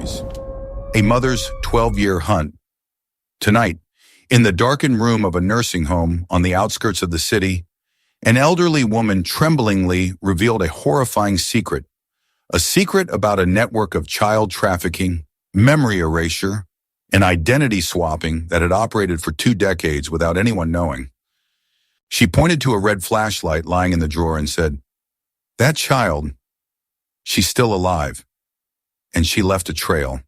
memories. A mother's 12-year hunt. Tonight, in the darkened room of a nursing home on the outskirts of the city, an elderly woman tremblingly revealed a horrifying secret. A secret about a network of child trafficking, memory erasure, and identity swapping that had operated for 2 decades without anyone knowing. She pointed to a red flashlight lying in the drawer and said, "That child, she's still alive, and she left a trail."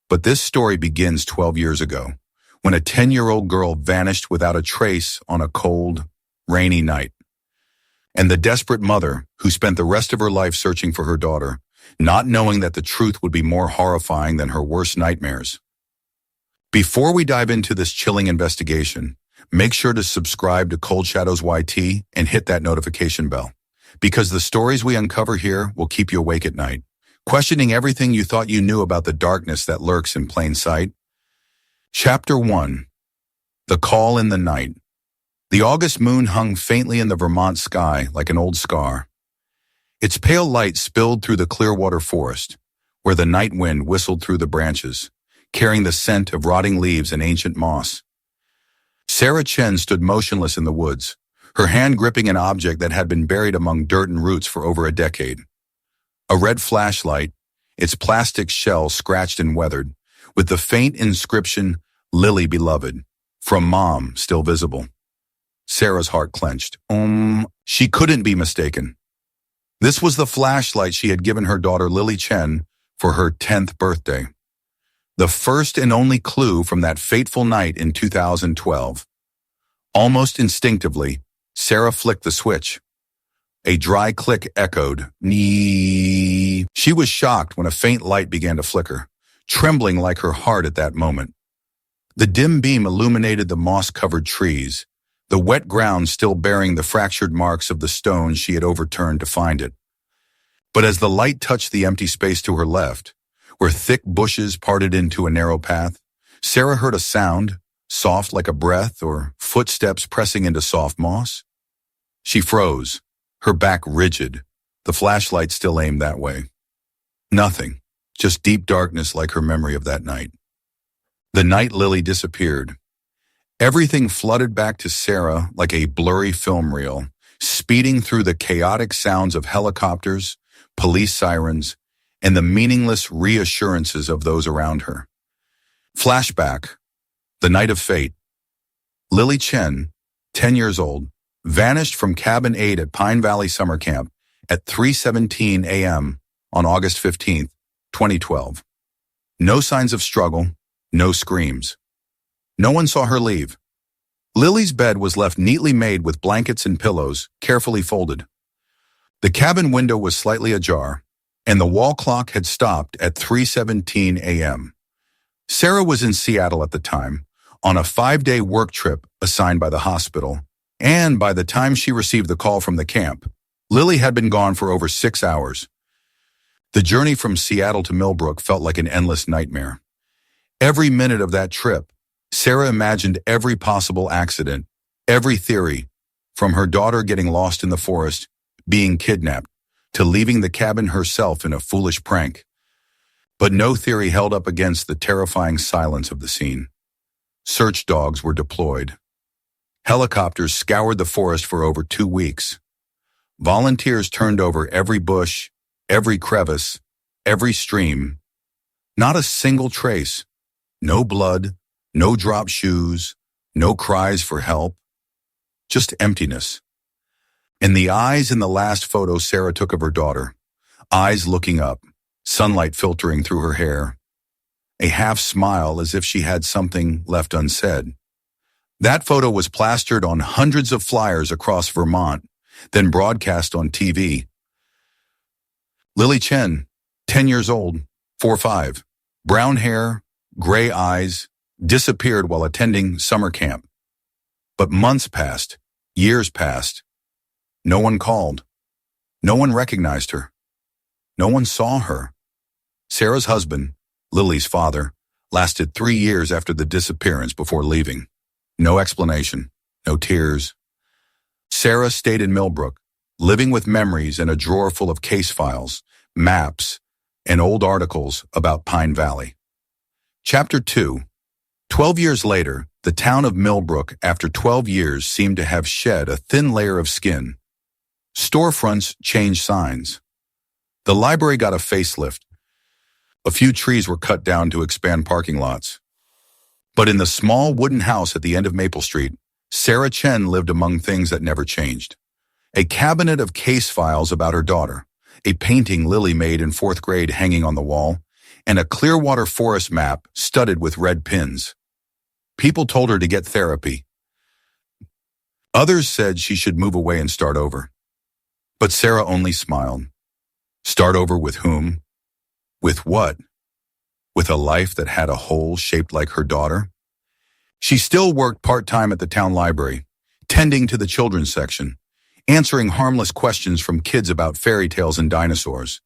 But this story begins 12 years ago, when a 10-year-old girl vanished without a trace on a cold, rainy night. And the desperate mother, who spent the rest of her life searching for her daughter, not knowing that the truth would be more horrifying than her worst nightmares. Before we dive into this chilling investigation, make sure to subscribe to Cold Shadows YT and hit that notification bell, because the stories we uncover here will keep you awake at night, questioning everything you thought you knew about the darkness that lurks in plain sight. Chapter 1. The Call in the Night. The August moon hung faintly in the Vermont sky like an old scar. Its pale light spilled through the Clearwater forest, where the night wind whistled through the branches, carrying the scent of rotting leaves and ancient moss. Sarah Chen stood motionless in the woods, her hand gripping an object that had been buried among dirt and roots for over a decade. A red flashlight, its plastic shell scratched and weathered, with the faint inscription, "Lily Beloved," from Mom still visible. Sarah's heart clenched. She couldn't be mistaken. This was the flashlight she had given her daughter Lily Chen for her 10th birthday. The first and only clue from that fateful night in 2012. Almost instinctively, Sarah flicked the switch. A dry click echoed. Nee. She was shocked when a faint light began to flicker, trembling like her heart at that moment. The dim beam illuminated the moss-covered trees, the wet ground still bearing the fractured marks of the stones she had overturned to find it. But as the light touched the empty space to her left, where thick bushes parted into a narrow path, Sarah heard a sound, soft like a breath or footsteps pressing into soft moss. She froze, her back rigid, the flashlight still aimed that way. Nothing, just deep darkness like her memory of that night. The night Lily disappeared. Everything flooded back to Sarah like a blurry film reel, speeding through the chaotic sounds of helicopters, police sirens, and the meaningless reassurances of those around her. Flashback. The night of fate. Lily Chen, 10 years old, vanished from Cabin 8 at Pine Valley Summer Camp at 3:17 a.m. on August 15th, 2012. No signs of struggle, no screams. No one saw her leave. Lily's bed was left neatly made with blankets and pillows, carefully folded. The cabin window was slightly ajar, and the wall clock had stopped at 3:17 a.m. Sarah was in Seattle at the time, on a 5-day work trip assigned by the hospital, and by the time she received the call from the camp, Lily had been gone for over 6 hours. The journey from Seattle to Millbrook felt like an endless nightmare. Every minute of that trip, Sarah imagined every possible accident, every theory, from her daughter getting lost in the forest, being kidnapped, to leaving the cabin herself in a foolish prank. But no theory held up against the terrifying silence of the scene. Search dogs were deployed. Helicopters scoured the forest for over 2 weeks. Volunteers turned over every bush, every crevice, every stream. Not a single trace. No blood, no dropped shoes, no cries for help. Just emptiness. And the eyes in the last photo Sarah took of her daughter, eyes looking up, sunlight filtering through her hair, a half smile as if she had something left unsaid. That photo was plastered on hundreds of flyers across Vermont, then broadcast on TV. Lily Chen, 10 years old, 4'5", brown hair, gray eyes, disappeared while attending summer camp. But months passed, years passed. No one called. No one recognized her. No one saw her. Sarah's husband, Lily's father, lasted 3 years after the disappearance before leaving. No explanation, no tears. Sarah stayed in Millbrook, living with memories and a drawer full of case files, maps, and old articles about Pine Valley. Chapter 2. 12 years later, the town of Millbrook, after 12 years, seemed to have shed a thin layer of skin. Storefronts changed signs. The library got a facelift. A few trees were cut down to expand parking lots. But in the small wooden house at the end of Maple Street, Sarah Chen lived among things that never changed. A cabinet of case files about her daughter, a painting Lily made in 4th grade hanging on the wall, and a Clearwater Forest map studded with red pins. People told her to get therapy. Others said she should move away and start over. But Sarah only smiled. Start over with whom? With what? With a life that had a hole shaped like her daughter? She still worked part-time at the town library, tending to the children's section, answering harmless questions from kids about fairy tales and dinosaurs.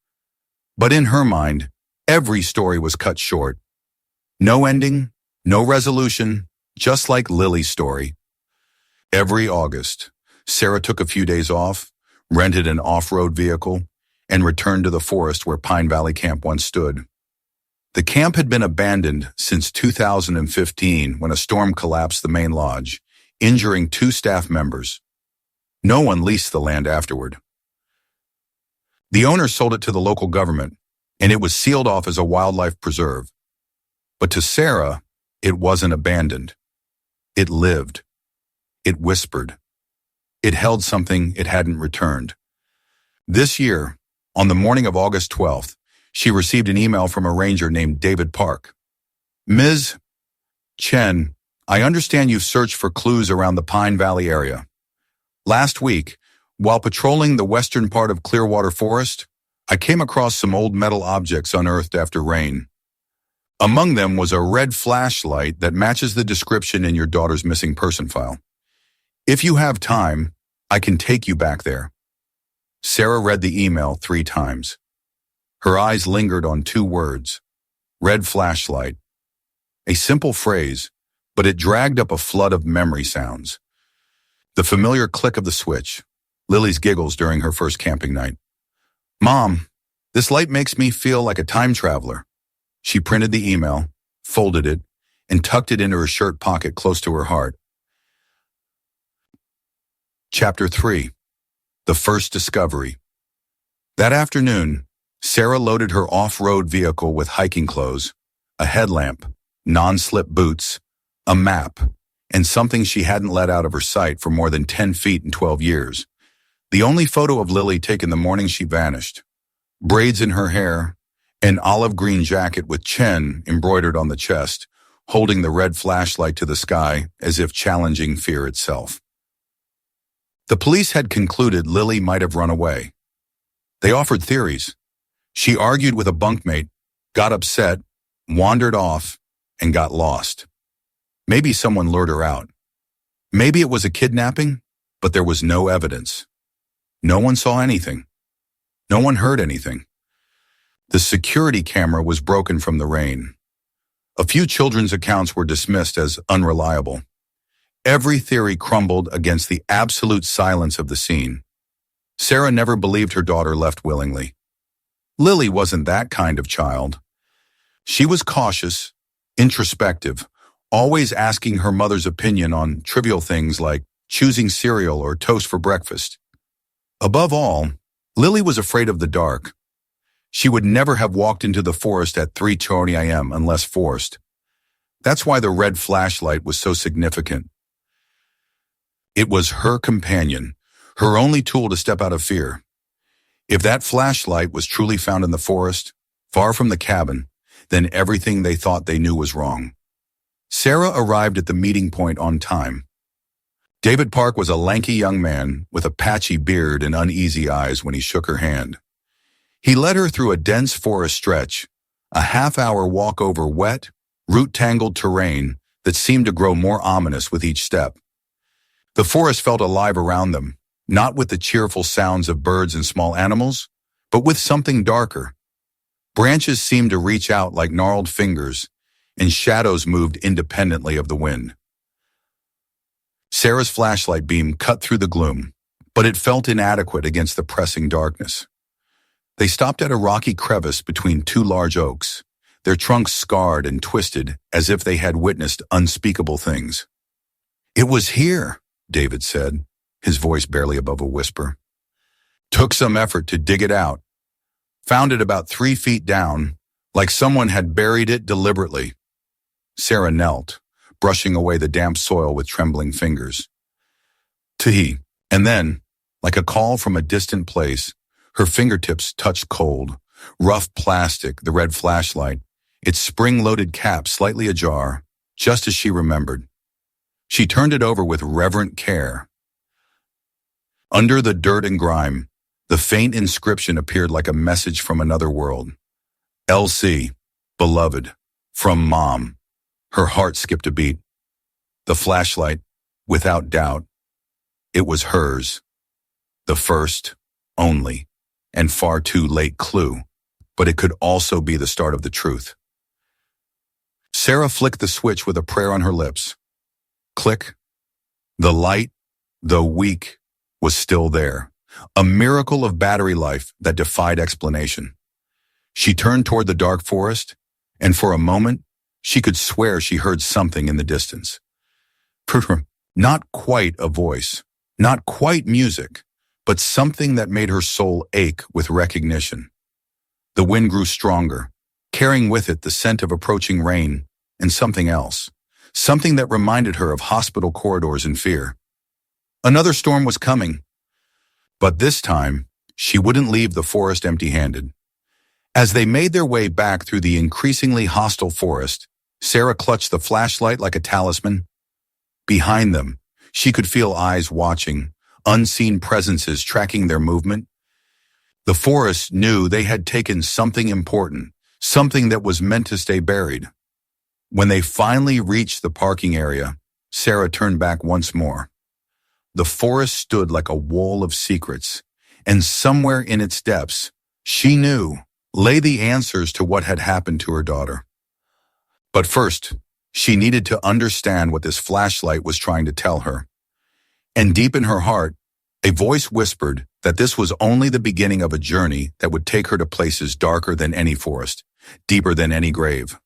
But in her mind, every story was cut short. No ending, no resolution, just like Lily's story. Every August, Sarah took a few days off, rented an off-road vehicle, and returned to the forest where Pine Valley Camp once stood. The camp had been abandoned since 2015 when a storm collapsed the main lodge, injuring 2 staff members. No one leased the land afterward. The owner sold it to the local government, and it was sealed off as a wildlife preserve. But to Sarah, it wasn't abandoned. It lived. It whispered. It held something it hadn't returned. This year, on the morning of August 12th, she received an email from a ranger named David Park. Ms. Chen, I understand you've searched for clues around the Pine Valley area. Last week, while patrolling the western part of Clearwater Forest, I came across some old metal objects unearthed after rain. Among them was a red flashlight that matches the description in your daughter's missing person file. If you have time, I can take you back there. Sarah read the email 3 times. Her eyes lingered on 2 words, red flashlight. A simple phrase, but it dragged up a flood of memory sounds. The familiar click of the switch, Lily's giggles during her first camping night. Mom, this light makes me feel like a time traveler. She printed the email, folded it, and tucked it into her shirt pocket close to her heart. Chapter 3. The First Discovery. That afternoon, Sarah loaded her off-road vehicle with hiking clothes, a headlamp, non-slip boots, a map, and something she hadn't let out of her sight for more than 10 feet in 12 years. The only photo of Lily taken the morning she vanished. Braids in her hair, an olive green jacket with Chen embroidered on the chest, holding the red flashlight to the sky as if challenging fear itself. The police had concluded Lily might have run away. They offered theories. She argued with a bunkmate, got upset, wandered off, and got lost. Maybe someone lured her out. Maybe it was a kidnapping, but there was no evidence. No one saw anything. No one heard anything. The security camera was broken from the rain. A few children's accounts were dismissed as unreliable. Every theory crumbled against the absolute silence of the scene. Sarah never believed her daughter left willingly. Lily wasn't that kind of child. She was cautious, introspective, always asking her mother's opinion on trivial things like choosing cereal or toast for breakfast. Above all, Lily was afraid of the dark. She would never have walked into the forest at 3:20 a.m. unless forced. That's why the red flashlight was so significant. It was her companion, her only tool to step out of fear. If that flashlight was truly found in the forest, far from the cabin, then everything they thought they knew was wrong. Sarah arrived at the meeting point on time. David Park was a lanky young man with a patchy beard and uneasy eyes when he shook her hand. He led her through a dense forest stretch, a half-hour walk over wet, root-tangled terrain that seemed to grow more ominous with each step. The forest felt alive around them, not with the cheerful sounds of birds and small animals, but with something darker. Branches seemed to reach out like gnarled fingers, and shadows moved independently of the wind. Sarah's flashlight beam cut through the gloom, but it felt inadequate against the pressing darkness. They stopped at a rocky crevice between two large oaks, their trunks scarred and twisted as if they had witnessed unspeakable things. "It was here," David said, his voice barely above a whisper. "Took some effort to dig it out. Found it about 3 feet down, like someone had buried it deliberately." Sarah knelt, brushing away the damp soil with trembling fingers. "Tee." And then, like a call from a distant place, her fingertips touched cold, rough plastic, the red flashlight, its spring-loaded cap slightly ajar, just as she remembered. She turned it over with reverent care. Under the dirt and grime, the faint inscription appeared like a message from another world. "LC, beloved, from Mom." Her heart skipped a beat. The flashlight, without doubt, it was hers. The first, only, and far too late clue, but it could also be the start of the truth. Sarah flicked the switch with a prayer on her lips. Click. The light, though weak, was still there, a miracle of battery life that defied explanation. She turned toward the dark forest, and for a moment, she could swear she heard something in the distance. Not quite a voice, not quite music, but something that made her soul ache with recognition. The wind grew stronger, carrying with it the scent of approaching rain and something else, something that reminded her of hospital corridors and fear. Another storm was coming, but this time, she wouldn't leave the forest empty-handed. As they made their way back through the increasingly hostile forest, Sarah clutched the flashlight like a talisman. Behind them, she could feel eyes watching, unseen presences tracking their movement. The forest knew they had taken something important, something that was meant to stay buried. When they finally reached the parking area, Sarah turned back once more. The forest stood like a wall of secrets, and somewhere in its depths, she knew, lay the answers to what had happened to her daughter. But first, she needed to understand what this flashlight was trying to tell her. And deep in her heart, a voice whispered that this was only the beginning of a journey that would take her to places darker than any forest, deeper than any grave.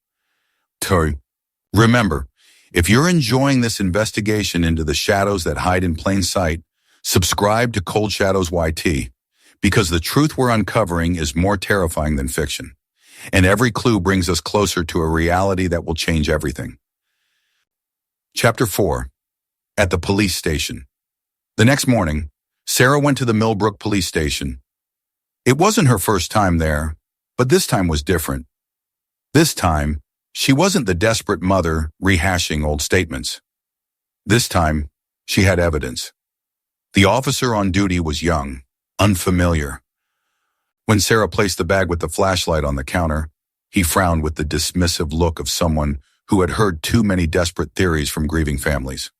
Remember, if you're enjoying this investigation into the shadows that hide in plain sight, subscribe to Cold Shadows YT, because the truth we're uncovering is more terrifying than fiction, and every clue brings us closer to a reality that will change everything. Chapter 4. At the police station. The next morning, Sarah went to the Millbrook police station. It wasn't her first time there, but this time was different. This time, she wasn't the desperate mother rehashing old statements. This time, she had evidence. The officer on duty was young, unfamiliar. When Sarah placed the bag with the flashlight on the counter, he frowned with the dismissive look of someone who had heard too many desperate theories from grieving families.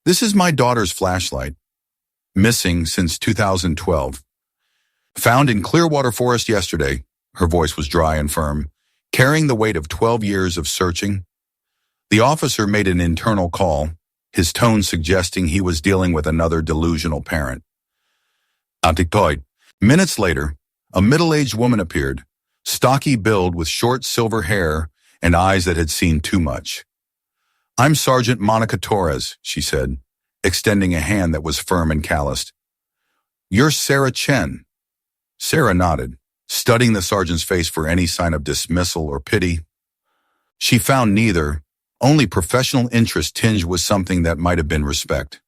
"This is my daughter's flashlight. Missing since 2012. Found in Clearwater Forest yesterday." Her voice was dry and firm, carrying the weight of 12 years of searching. The officer made an internal call, his tone suggesting he was dealing with another delusional parent. Minutes later, a middle-aged woman appeared, stocky build with short silver hair and eyes that had seen too much. "I'm Sergeant Monica Torres," she said, extending a hand that was firm and calloused. "You're Sarah Chen." Sarah nodded, studying the sergeant's face for any sign of dismissal or pity. She found neither, only professional interest tinged with something that might have been respect.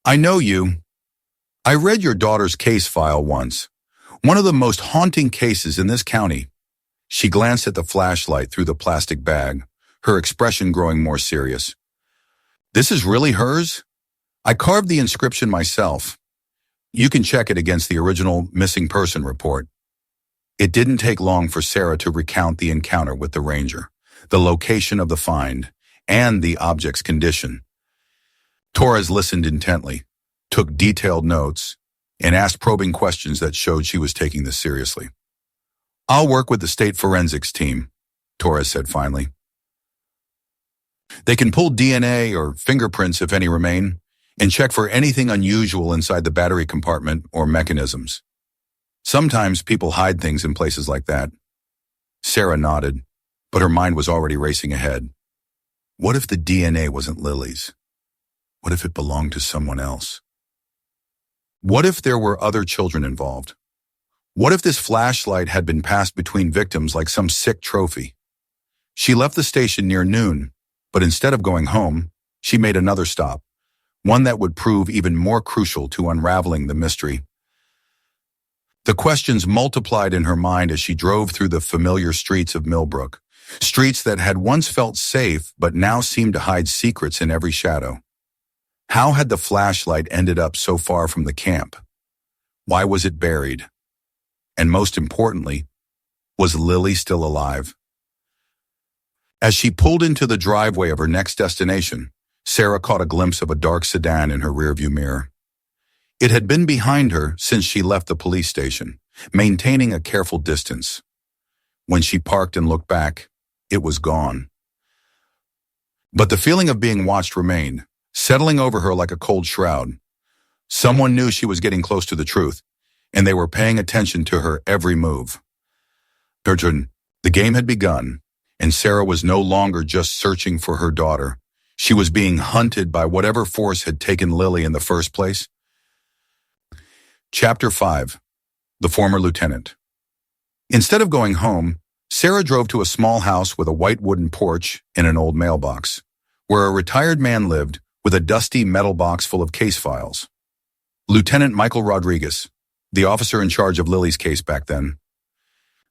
"I know you. I read your daughter's case file once. One of the most haunting cases in this county." She glanced at the flashlight through the plastic bag, her expression growing more serious. "This is really hers? I carved the inscription myself. You can check it against the original missing person report." It didn't take long for Sarah to recount the encounter with the ranger, the location of the find, and the object's condition. Torres listened intently, took detailed notes, and asked probing questions that showed she was taking this seriously. "I'll work with the state forensics team," Torres said finally. "They can pull DNA or fingerprints if any remain, and check for anything unusual inside the battery compartment or mechanisms." Sometimes people hide things in places like that. Sarah nodded, but her mind was already racing ahead. What if the DNA wasn't Lily's? What if it belonged to someone else? What if there were other children involved? What if this flashlight had been passed between victims like some sick trophy? She left the station near noon, but instead of going home, she made another stop, one that would prove even more crucial to unraveling the mystery. The questions multiplied in her mind as she drove through the familiar streets of Millbrook, streets that had once felt safe but now seemed to hide secrets in every shadow. How had the flashlight ended up so far from the camp? Why was it buried? And most importantly, was Lily still alive? As she pulled into the driveway of her next destination, Sarah caught a glimpse of a dark sedan in her rearview mirror. It had been behind her since she left the police station, maintaining a careful distance. When she parked and looked back, it was gone. But the feeling of being watched remained, settling over her like a cold shroud. Someone knew she was getting close to the truth, and they were paying attention to her every move. The game had begun, and Sarah was no longer just searching for her daughter. She was being hunted by whatever force had taken Lily in the first place. Chapter 5. The Former Lieutenant. Instead of going home, Sarah drove to a small house with a white wooden porch and an old mailbox, where a retired man lived with a dusty metal box full of case files. Lieutenant Michael Rodriguez, the officer in charge of Lily's case back then.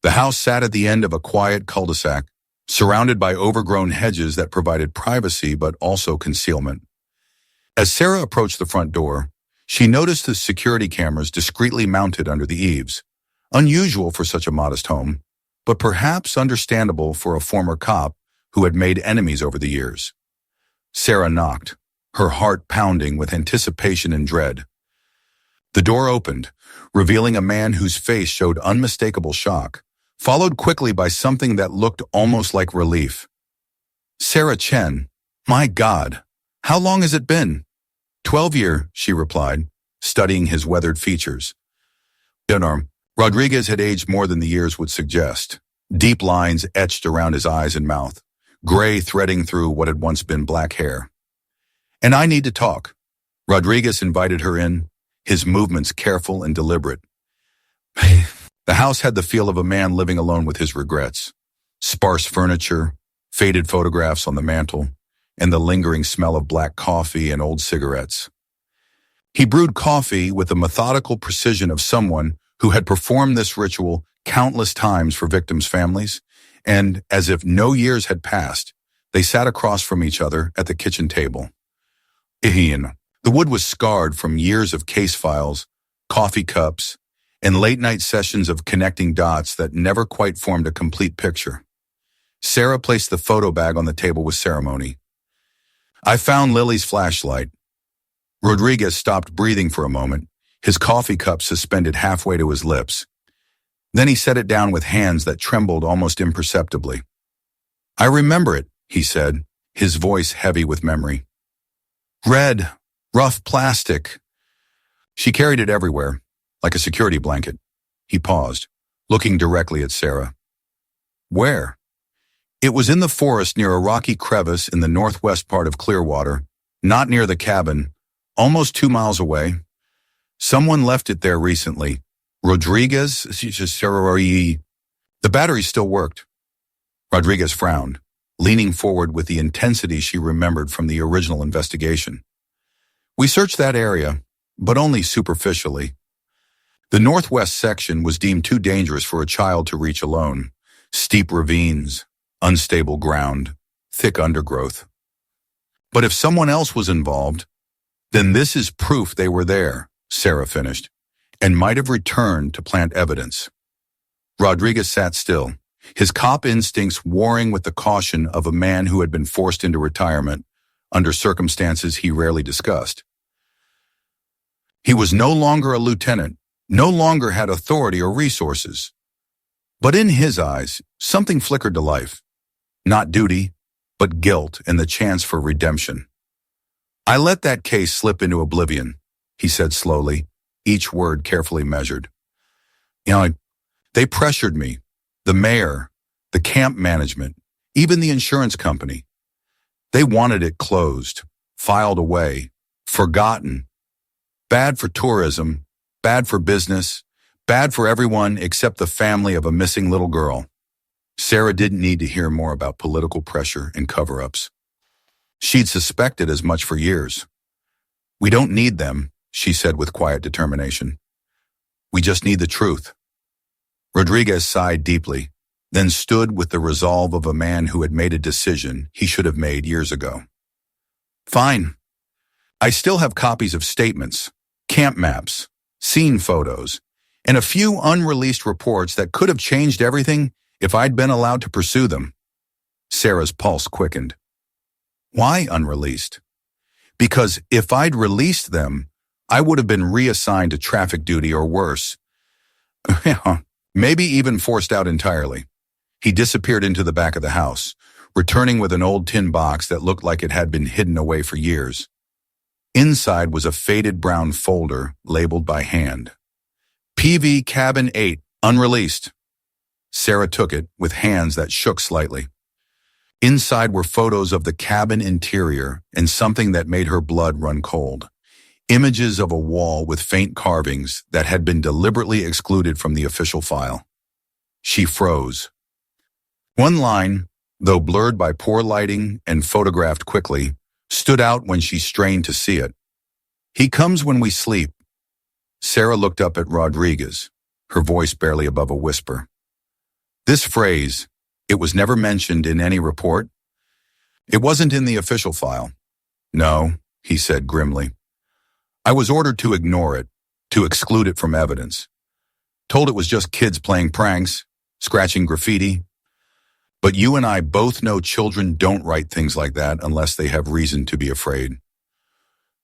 The house sat at the end of a quiet cul-de-sac, surrounded by overgrown hedges that provided privacy but also concealment. As Sarah approached the front door, she noticed the security cameras discreetly mounted under the eaves, unusual for such a modest home, but perhaps understandable for a former cop who had made enemies over the years. Sarah knocked, her heart pounding with anticipation and dread. The door opened, revealing a man whose face showed unmistakable shock, followed quickly by something that looked almost like relief. Sarah Chen, my God, how long has it been? 12 years, she replied, studying his weathered features. Rodriguez had aged more than the years would suggest, deep lines etched around his eyes and mouth, gray threading through what had once been black hair. And I need to talk. Rodriguez invited her in, his movements careful and deliberate. The house had the feel of a man living alone with his regrets. Sparse furniture, faded photographs on the mantel, and the lingering smell of black coffee and old cigarettes. He brewed coffee with the methodical precision of someone who had performed this ritual countless times for victims' families, and as if no years had passed, they sat across from each other at the kitchen table. The wood was scarred from years of case files, coffee cups, and late-night sessions of connecting dots that never quite formed a complete picture. Sarah placed the photo bag on the table with ceremony. I found Lily's flashlight. Rodriguez stopped breathing for a moment, his coffee cup suspended halfway to his lips. Then he set it down with hands that trembled almost imperceptibly. I remember it, he said, his voice heavy with memory. Red, rough plastic. She carried it everywhere, like a security blanket. He paused, looking directly at Sarah. Where? It was in the forest near a rocky crevice in the northwest part of Clearwater, not near the cabin, almost 2 miles away. Someone left it there recently. Rodriguez? The battery still worked. Rodriguez frowned, leaning forward with the intensity she remembered from the original investigation. We searched that area, but only superficially. The northwest section was deemed too dangerous for a child to reach alone. Steep ravines, unstable ground, thick undergrowth. But if someone else was involved, then this is proof they were there, Sarah finished, and might have returned to plant evidence. Rodriguez sat still, his cop instincts warring with the caution of a man who had been forced into retirement under circumstances he rarely discussed. He was no longer a lieutenant, no longer had authority or resources. But in his eyes, something flickered to life. Not duty, but guilt and the chance for redemption. I let that case slip into oblivion, he said slowly, each word carefully measured. You know, they pressured me, the mayor, the camp management, even the insurance company. They wanted it closed, filed away, forgotten. Bad for tourism, bad for business, bad for everyone except the family of a missing little girl. Sarah didn't need to hear more about political pressure and cover-ups. She'd suspected as much for years. We don't need them, she said with quiet determination. We just need the truth. Rodriguez sighed deeply, then stood with the resolve of a man who had made a decision he should have made years ago. Fine. I still have copies of statements, camp maps, scene photos, and a few unreleased reports that could have changed everything if I'd been allowed to pursue them. Sarah's pulse quickened. Why unreleased? Because if I'd released them, I would have been reassigned to traffic duty or worse. Maybe even forced out entirely. He disappeared into the back of the house, returning with an old tin box that looked like it had been hidden away for years. Inside was a faded brown folder labeled by hand. PV Cabin 8, unreleased. Sarah took it with hands that shook slightly. Inside were photos of the cabin interior and something that made her blood run cold. Images of a wall with faint carvings that had been deliberately excluded from the official file. She froze. One line, though blurred by poor lighting and photographed quickly, stood out when she strained to see it. He comes when we sleep. Sarah looked up at Rodriguez, her voice barely above a whisper. This phrase, it was never mentioned in any report. It wasn't in the official file. No, he said grimly. I was ordered to ignore it, to exclude it from evidence. Told it was just kids playing pranks, scratching graffiti. But you and I both know children don't write things like that unless they have reason to be afraid.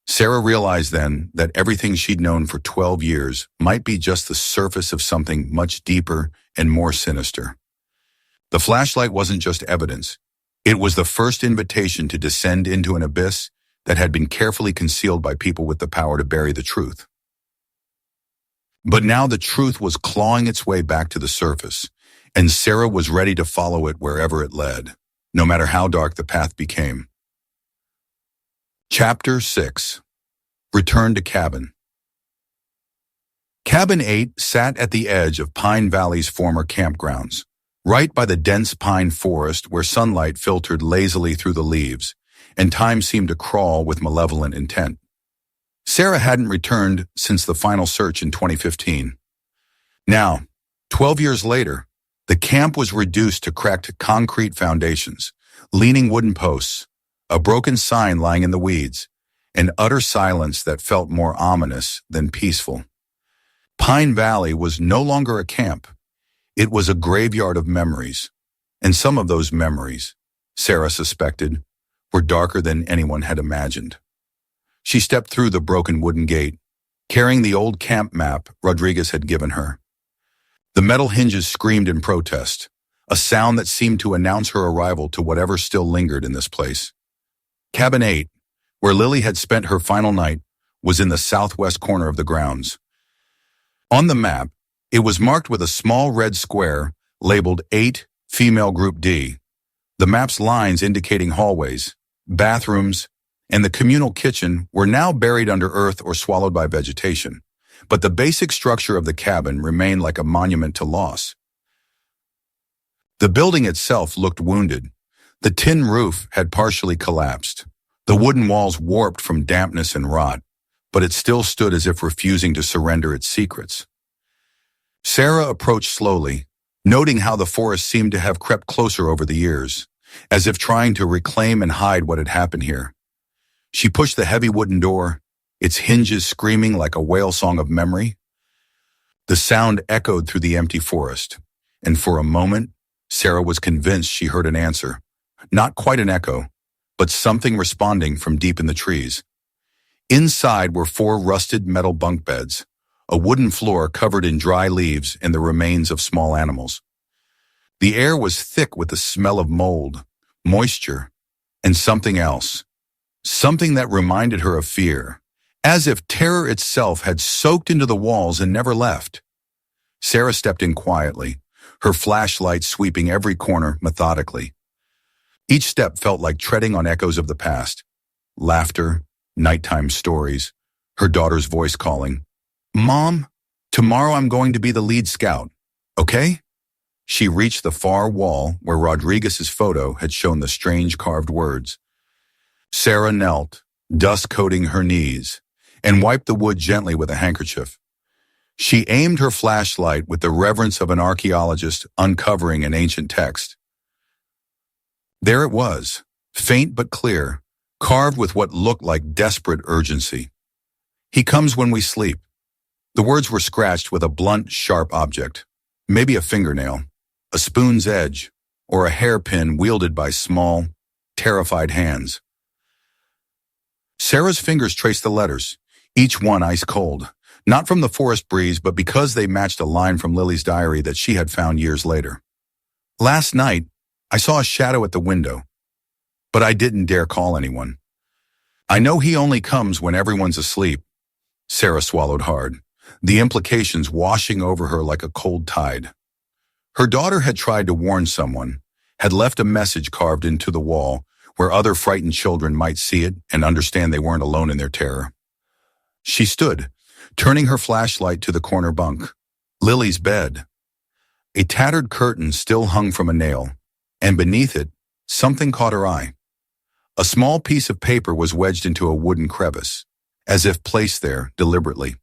Sarah realized then that everything she'd known for 12 years might be just the surface of something much deeper and more sinister. The flashlight wasn't just evidence. It was the first invitation to descend into an abyss that had been carefully concealed by people with the power to bury the truth. But now the truth was clawing its way back to the surface, and Sarah was ready to follow it wherever it led, no matter how dark the path became. Chapter 6. Return to Cabin. Cabin 8 sat at the edge of Pine Valley's former campgrounds, right by the dense pine forest where sunlight filtered lazily through the leaves, and time seemed to crawl with malevolent intent. Sarah hadn't returned since the final search in 2015. Now, 12 years later, the camp was reduced to cracked concrete foundations, leaning wooden posts, a broken sign lying in the weeds, and utter silence that felt more ominous than peaceful. Pine Valley was no longer a camp. It was a graveyard of memories, and some of those memories, Sarah suspected, were darker than anyone had imagined. She stepped through the broken wooden gate, carrying the old camp map Rodriguez had given her. The metal hinges screamed in protest, a sound that seemed to announce her arrival to whatever still lingered in this place. Cabin 8, where Lily had spent her final night, was in the southwest corner of the grounds. On the map, it was marked with a small red square labeled 8 Female Group D, the map's lines indicating hallways, bathrooms, and the communal kitchen were now buried under earth or swallowed by vegetation, but the basic structure of the cabin remained like a monument to loss. The building itself looked wounded. The tin roof had partially collapsed, the wooden walls warped from dampness and rot, but it still stood as if refusing to surrender its secrets. Sarah approached slowly, noting how the forest seemed to have crept closer over the years, as if trying to reclaim and hide what had happened here. She pushed the heavy wooden door, its hinges screaming like a whale song of memory. The sound echoed through the empty forest, and for a moment, Sarah was convinced she heard an answer. Not quite an echo, but something responding from deep in the trees. Inside were 4 rusted metal bunk beds, a wooden floor covered in dry leaves and the remains of small animals. The air was thick with the smell of mold, moisture, and something else. Something that reminded her of fear, as if terror itself had soaked into the walls and never left. Sarah stepped in quietly, her flashlight sweeping every corner methodically. Each step felt like treading on echoes of the past. Laughter, nighttime stories, her daughter's voice calling, "Mom, tomorrow I'm going to be the lead scout, okay?" She reached the far wall where Rodriguez's photo had shown the strange carved words. Sarah knelt, dust coating her knees, and wiped the wood gently with a handkerchief. She aimed her flashlight with the reverence of an archaeologist uncovering an ancient text. There it was, faint but clear, carved with what looked like desperate urgency. "He comes when we sleep." The words were scratched with a blunt, sharp object, maybe a fingernail, a spoon's edge, or a hairpin wielded by small, terrified hands. Sarah's fingers traced the letters, each one ice cold, not from the forest breeze, but because they matched a line from Lily's diary that she had found years later. "Last night, I saw a shadow at the window, but I didn't dare call anyone. I know he only comes when everyone's asleep." Sarah swallowed hard, the implications washing over her like a cold tide. Her daughter had tried to warn someone, had left a message carved into the wall where other frightened children might see it and understand they weren't alone in their terror. She stood, turning her flashlight to the corner bunk, Lily's bed. A tattered curtain still hung from a nail, and beneath it, something caught her eye. A small piece of paper was wedged into a wooden crevice, as if placed there deliberately.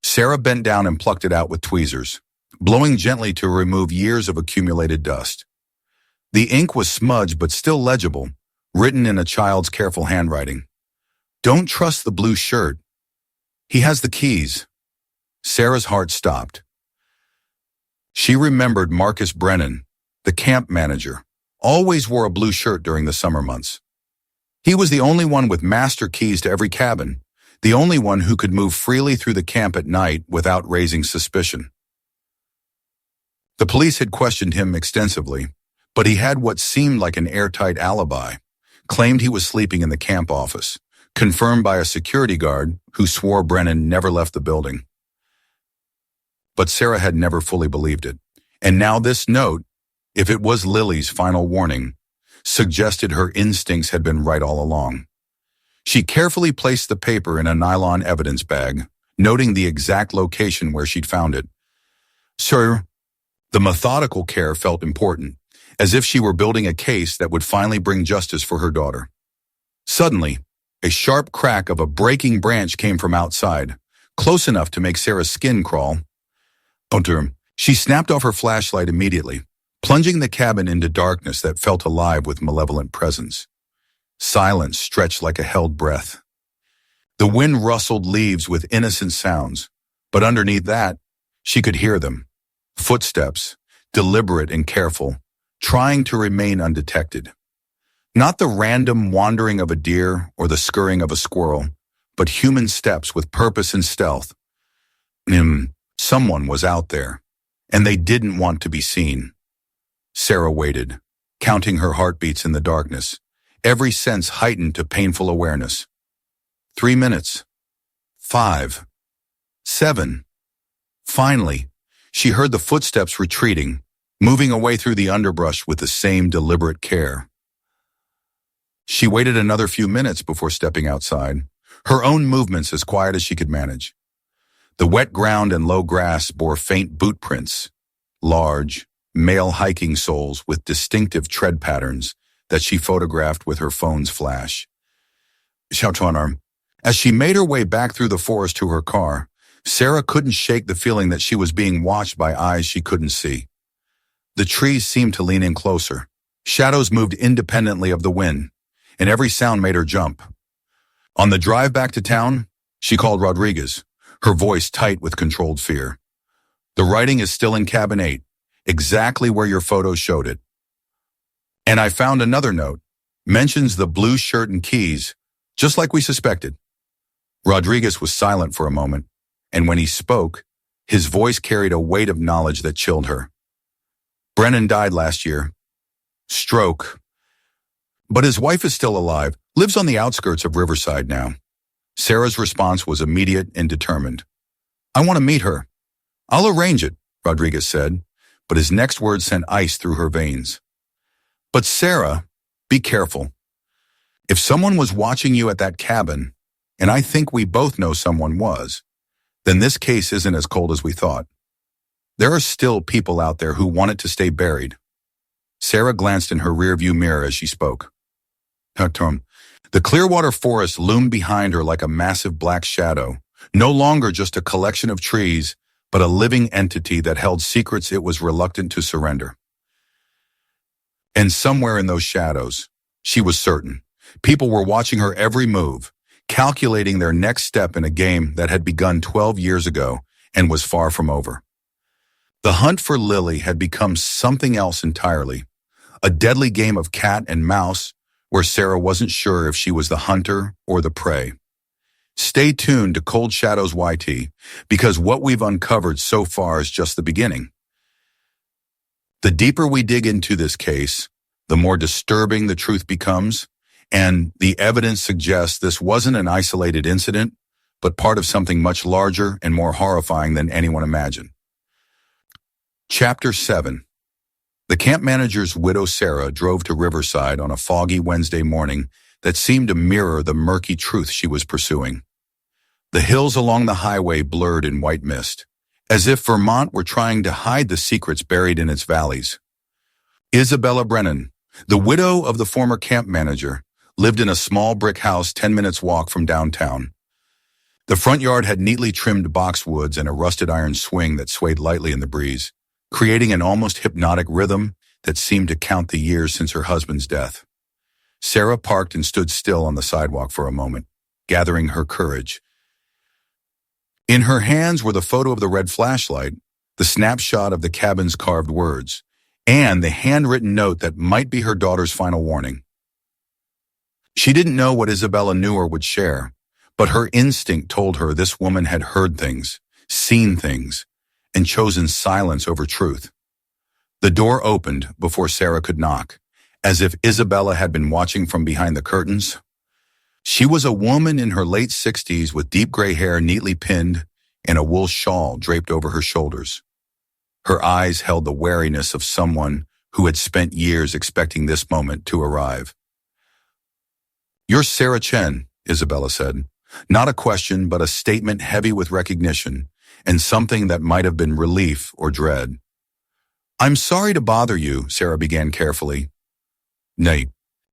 Sarah bent down and plucked it out with tweezers, blowing gently to remove years of accumulated dust. The ink was smudged but still legible, written in a child's careful handwriting. "Don't trust the blue shirt. He has the keys." Sarah's heart stopped. She remembered Marcus Brennan, the camp manager, always wore a blue shirt during the summer months. He was the only one with master keys to every cabin, the only one who could move freely through the camp at night without raising suspicion. The police had questioned him extensively, but he had what seemed like an airtight alibi, claimed he was sleeping in the camp office, confirmed by a security guard who swore Brennan never left the building. But Sarah had never fully believed it, and now this note, if it was Lily's final warning, suggested her instincts had been right all along. She carefully placed the paper in a nylon evidence bag, noting the exact location where she'd found it. "Sir," the methodical care felt important, as if she were building a case that would finally bring justice for her daughter. Suddenly, a sharp crack of a breaking branch came from outside, close enough to make Sarah's skin crawl. She snapped off her flashlight immediately, plunging the cabin into darkness that felt alive with malevolent presence. Silence stretched like a held breath. The wind rustled leaves with innocent sounds, but underneath that, she could hear them. Footsteps, deliberate and careful, trying to remain undetected. Not the random wandering of a deer or the scurrying of a squirrel, but human steps with purpose and stealth. Someone was out there, and they didn't want to be seen. Sarah waited, counting her heartbeats in the darkness, every sense heightened to painful awareness. 3 minutes. 5. 7. Finally, she heard the footsteps retreating, moving away through the underbrush with the same deliberate care. She waited another few minutes before stepping outside, her own movements as quiet as she could manage. The wet ground and low grass bore faint boot prints, large, male hiking soles with distinctive tread patterns that she photographed with her phone's flash. As she made her way back through the forest to her car, Sarah couldn't shake the feeling that she was being watched by eyes she couldn't see. The trees seemed to lean in closer. Shadows moved independently of the wind, and every sound made her jump. On the drive back to town, she called Rodriguez, her voice tight with controlled fear. "The writing is still in cabin 8, exactly where your photos showed it. And I found another note, mentions the blue shirt and keys, just like we suspected." Rodriguez was silent for a moment, and when he spoke, his voice carried a weight of knowledge that chilled her. "Brennan died last year. Stroke. But his wife is still alive, lives on the outskirts of Riverside now." Sarah's response was immediate and determined. "I want to meet her. I'll arrange it, Rodriguez said, but his next word sent ice through her veins. But Sarah, be careful. If someone was watching you at that cabin, and I think we both know someone was, then this case isn't as cold as we thought. There are still people out there who want it to stay buried. Sarah glanced in her rearview mirror as she spoke. The Clearwater forest loomed behind her like a massive black shadow, no longer just a collection of trees, but a living entity that held secrets it was reluctant to surrender. And somewhere in those shadows, she was certain, people were watching her every move, calculating their next step in a game that had begun 12 years ago and was far from over. The hunt for Lily had become something else entirely, a deadly game of cat and mouse where Sarah wasn't sure if she was the hunter or the prey. Stay tuned to Cold Shadows YT, because what we've uncovered so far is just the beginning. The deeper we dig into this case, the more disturbing the truth becomes, and the evidence suggests this wasn't an isolated incident, but part of something much larger and more horrifying than anyone imagined. Chapter 7. The camp manager's widow Sarah drove to Riverside on a foggy Wednesday morning that seemed to mirror the murky truth she was pursuing. The hills along the highway blurred in white mist, as if Vermont were trying to hide the secrets buried in its valleys. Isabella Brennan, the widow of the former camp manager, lived in a small brick house 10 minutes walk from downtown. The front yard had neatly trimmed boxwoods and a rusted iron swing that swayed lightly in the breeze, creating an almost hypnotic rhythm that seemed to count the years since her husband's death. Sarah parked and stood still on the sidewalk for a moment, gathering her courage. In her hands were the photo of the red flashlight, the snapshot of the cabin's carved words, and the handwritten note that might be her daughter's final warning. She didn't know what Isabella knew or would share, but her instinct told her this woman had heard things, seen things, and chosen silence over truth. The door opened before Sarah could knock, as if Isabella had been watching from behind the curtains. She was a woman in her late 60s with deep gray hair neatly pinned and a wool shawl draped over her shoulders. Her eyes held the wariness of someone who had spent years expecting this moment to arrive. "You're Sarah Chen," Isabella said. Not a question, but a statement heavy with recognition, and something that might have been relief or dread. "I'm sorry to bother you," Sarah began carefully. "Nate,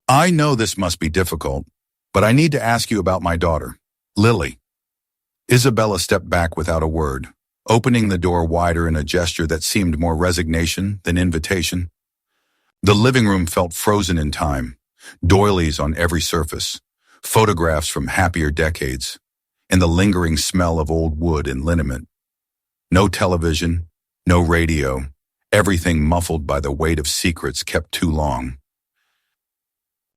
I know this must be difficult, but I need to ask you about my daughter, Lily." Isabella stepped back without a word, opening the door wider in a gesture that seemed more resignation than invitation. The living room felt frozen in time, doilies on every surface, photographs from happier decades, and the lingering smell of old wood and liniment. No television, no radio, everything muffled by the weight of secrets kept too long.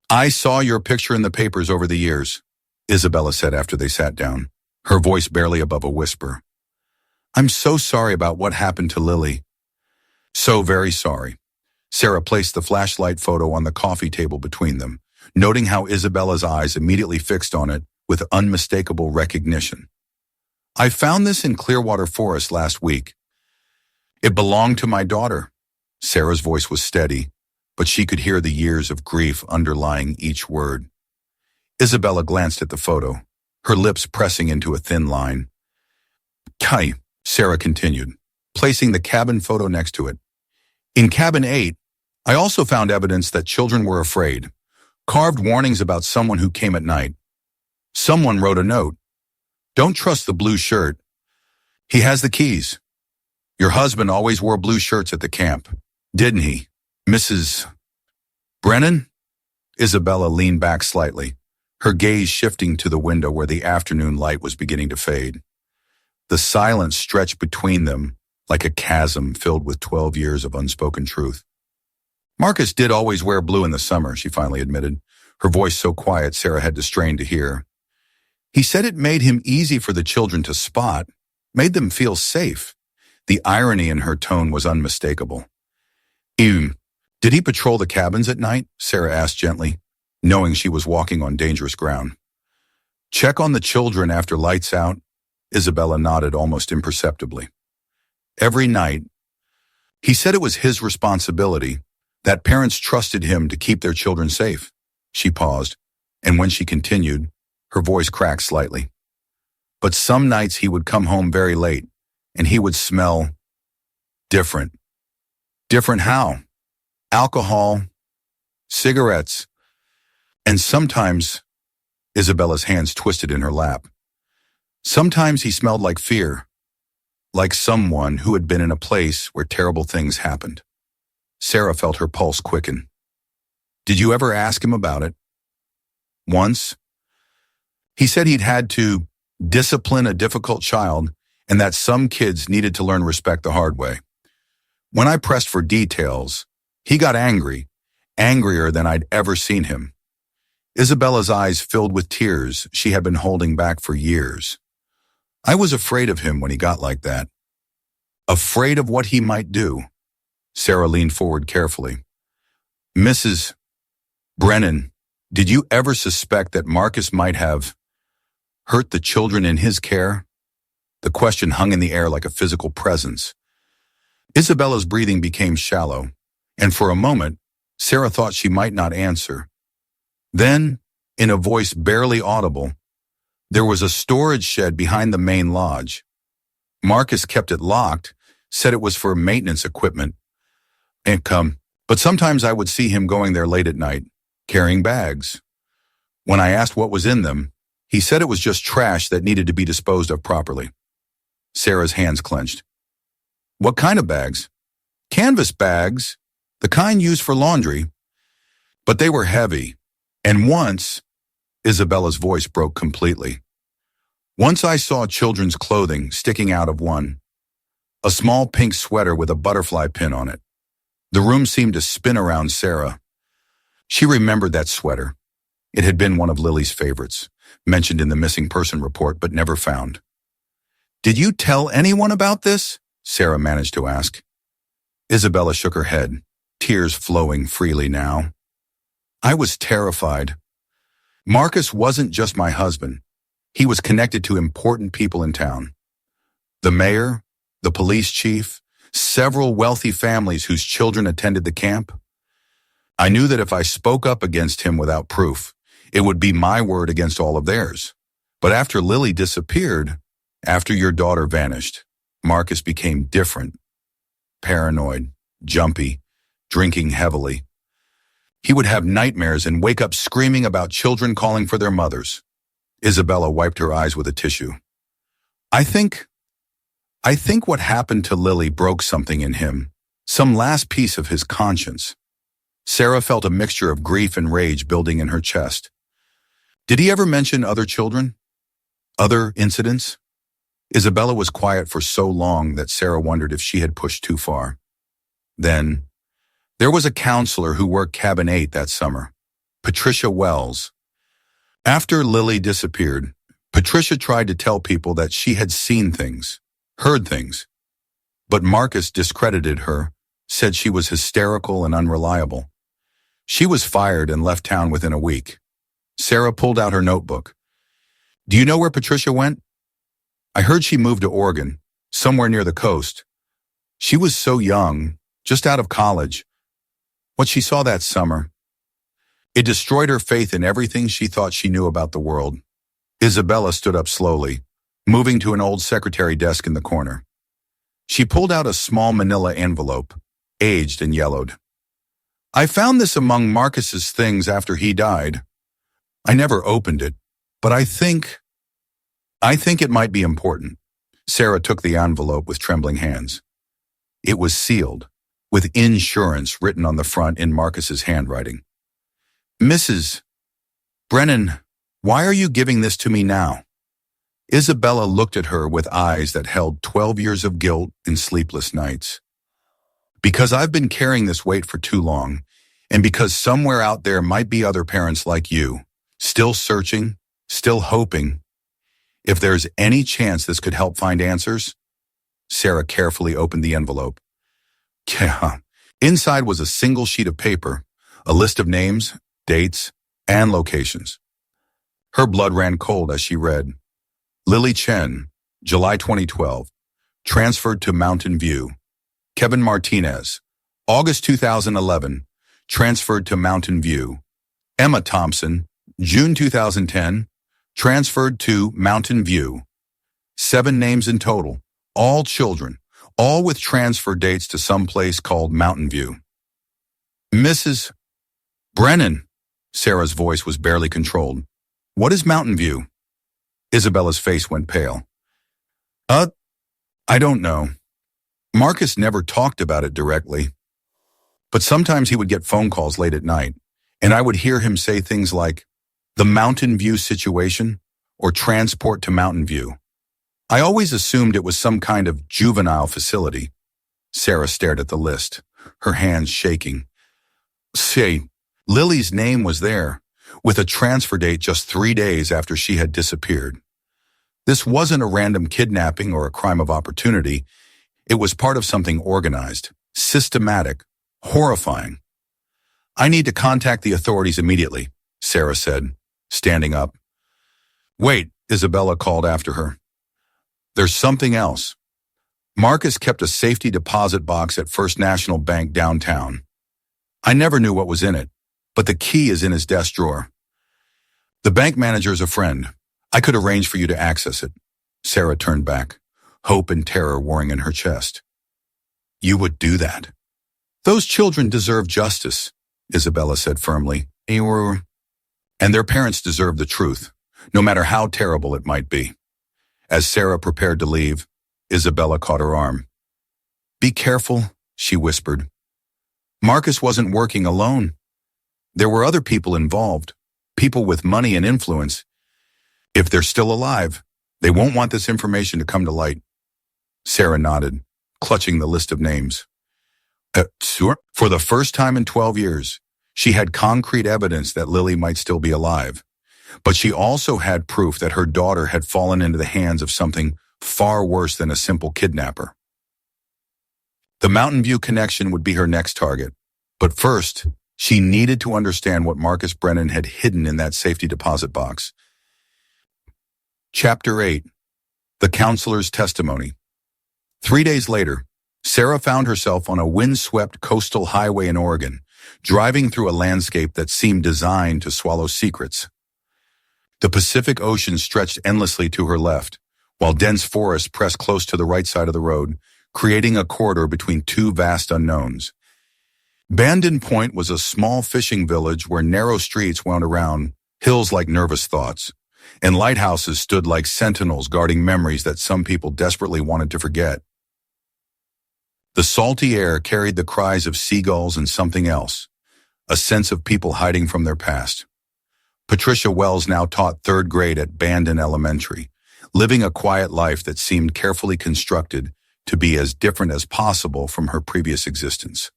"I saw your picture in the papers over the years," Isabella said after they sat down, her voice barely above a whisper. "I'm so sorry about what happened to Lily." "So very sorry." Sarah placed the flashlight photo on the coffee table between them, noting how Isabella's eyes immediately fixed on it with unmistakable recognition. "I found this in Clearwater Forest last week. It belonged to my daughter." Sarah's voice was steady, but she could hear the years of grief underlying each word. Isabella glanced at the photo, her lips pressing into a thin line. "Kai," Sarah continued, placing the cabin photo next to it. "In cabin 8, I also found evidence that children were afraid, carved warnings about someone who came at night. Someone wrote a note. Don't trust the blue shirt. He has the keys. Your husband always wore blue shirts at the camp, didn't he, Mrs. Brennan?" Isabella leaned back slightly, her gaze shifting to the window where the afternoon light was beginning to fade. The silence stretched between them like a chasm filled with 12 years of unspoken truth. "Marcus did always wear blue in the summer," she finally admitted, her voice so quiet Sarah had to strain to hear. "He said it made him easy for the children to spot, made them feel safe." The irony in her tone was unmistakable. Did he patrol the cabins at night?" Sarah asked gently, knowing she was walking on dangerous ground. "Check on the children after lights out." Isabella nodded almost imperceptibly. every night. He said it was his responsibility, that parents trusted him to keep their children safe. She paused, and when she continued, her voice cracked slightly. But some nights he would come home very late, and he would smell different. Different how? Alcohol, cigarettes, and sometimes, Isabella's hands twisted in her lap. Sometimes he smelled like fear, like someone who had been in a place where terrible things happened. Sarah felt her pulse quicken. Did you ever ask him about it? Once. He said he'd had to discipline a difficult child and that some kids needed to learn respect the hard way. When I pressed for details, he got angry, angrier than I'd ever seen him. Isabella's eyes filled with tears she had been holding back for years. I was afraid of him when he got like that. Afraid of what he might do. Sarah leaned forward carefully. Mrs. Brennan, did you ever suspect that Marcus might have hurt the children in his care? The question hung in the air like a physical presence. Isabella's breathing became shallow, and for a moment, Sarah thought she might not answer. Then, in a voice barely audible, there was a storage shed behind the main lodge. Marcus kept it locked, said it was for maintenance equipment. But sometimes I would see him going there late at night, carrying bags. When I asked what was in them, he said it was just trash that needed to be disposed of properly. Sarah's hands clenched. What kind of bags? Canvas bags, the kind used for laundry. But they were heavy, and once, Isabella's voice broke completely. Once I saw children's clothing sticking out of one, a small pink sweater with a butterfly pin on it. The room seemed to spin around Sarah. She remembered that sweater. It had been one of Lily's favorites, mentioned in the missing person report but never found. Did you tell anyone about this? Sarah managed to ask. Isabella shook her head, tears flowing freely now. I was terrified. Marcus wasn't just my husband. He was connected to important people in town. The mayor, the police chief, several wealthy families whose children attended the camp. I knew that if I spoke up against him without proof, it would be my word against all of theirs. But after Lily disappeared, after your daughter vanished, Marcus became different. Paranoid, jumpy, drinking heavily. He would have nightmares and wake up screaming about children calling for their mothers. Isabella wiped her eyes with a tissue. I think what happened to Lily broke something in him, some last piece of his conscience. Sarah felt a mixture of grief and rage building in her chest. Did he ever mention other children? Other incidents? Isabella was quiet for so long that Sarah wondered if she had pushed too far. Then, there was a counselor who worked cabin 8 that summer, Patricia Wells. After Lily disappeared, Patricia tried to tell people that she had seen things, heard things. But Marcus discredited her, said she was hysterical and unreliable. She was fired and left town within a week. Sarah pulled out her notebook. Do you know where Patricia went? I heard she moved to Oregon, somewhere near the coast. She was so young, just out of college. What she saw that summer, it destroyed her faith in everything she thought she knew about the world. Isabella stood up slowly, moving to an old secretary desk in the corner. She pulled out a small manila envelope, aged and yellowed. I found this among Marcus's things after he died. I never opened it, but I think it might be important. Sarah took the envelope with trembling hands. It was sealed, with insurance written on the front in Marcus's handwriting. Mrs. Brennan, why are you giving this to me now? Isabella looked at her with eyes that held 12 years of guilt and sleepless nights. Because I've been carrying this weight for too long, and because somewhere out there might be other parents like you, still searching, still hoping. If there's any chance this could help find answers. Sarah carefully opened the envelope. Yeah. Inside was a single sheet of paper, a list of names, dates, and locations. Her blood ran cold as she read. Lily Chen, July 2012. transferred to Mountain View. Kevin Martinez, August 2011, transferred to Mountain View. Emma Thompson, June 2010, transferred to Mountain View. 7 names in total, all children, all with transfer dates to some place called Mountain View. Mrs. Brennan, Sarah's voice was barely controlled. What is Mountain View? Isabella's face went pale. I don't know. Marcus never talked about it directly. But sometimes he would get phone calls late at night, and I would hear him say things like, the Mountain View situation, or transport to Mountain View. I always assumed it was some kind of juvenile facility. Sarah stared at the list, her hands shaking. Say, Lily's name was there, with a transfer date just 3 days after she had disappeared. This wasn't a random kidnapping or a crime of opportunity. It was part of something organized, systematic, horrifying. I need to contact the authorities immediately, Sarah said, standing up. Wait, Isabella called after her. There's something else. Marcus kept a safety deposit box at First National Bank downtown. I never knew what was in it, but the key is in his desk drawer. The bank manager is a friend. I could arrange for you to access it. Sarah turned back, hope and terror warring in her chest. You would do that? Those children deserve justice, Isabella said firmly. And their parents deserve the truth, no matter how terrible it might be. As Sarah prepared to leave, Isabella caught her arm. Be careful, she whispered. Marcus wasn't working alone. There were other people involved, people with money and influence. If they're still alive, they won't want this information to come to light. Sarah nodded, clutching the list of names. Sure. For the first time in 12 years, she had concrete evidence that Lily might still be alive. But she also had proof that her daughter had fallen into the hands of something far worse than a simple kidnapper. The Mountain View connection would be her next target. But first, she needed to understand what Marcus Brennan had hidden in that safety deposit box. Chapter 8. The Counselor's Testimony. 3 days later, Sarah found herself on a windswept coastal highway in Oregon, driving through a landscape that seemed designed to swallow secrets. The Pacific Ocean stretched endlessly to her left, while dense forests pressed close to the right side of the road, creating a corridor between 2 vast unknowns. Bandon Point was a small fishing village where narrow streets wound around hills like nervous thoughts, and lighthouses stood like sentinels guarding memories that some people desperately wanted to forget. The salty air carried the cries of seagulls and something else, a sense of people hiding from their past. Patricia Wells now taught 3rd grade at Bandon Elementary, living a quiet life that seemed carefully constructed to be as different as possible from her previous existence.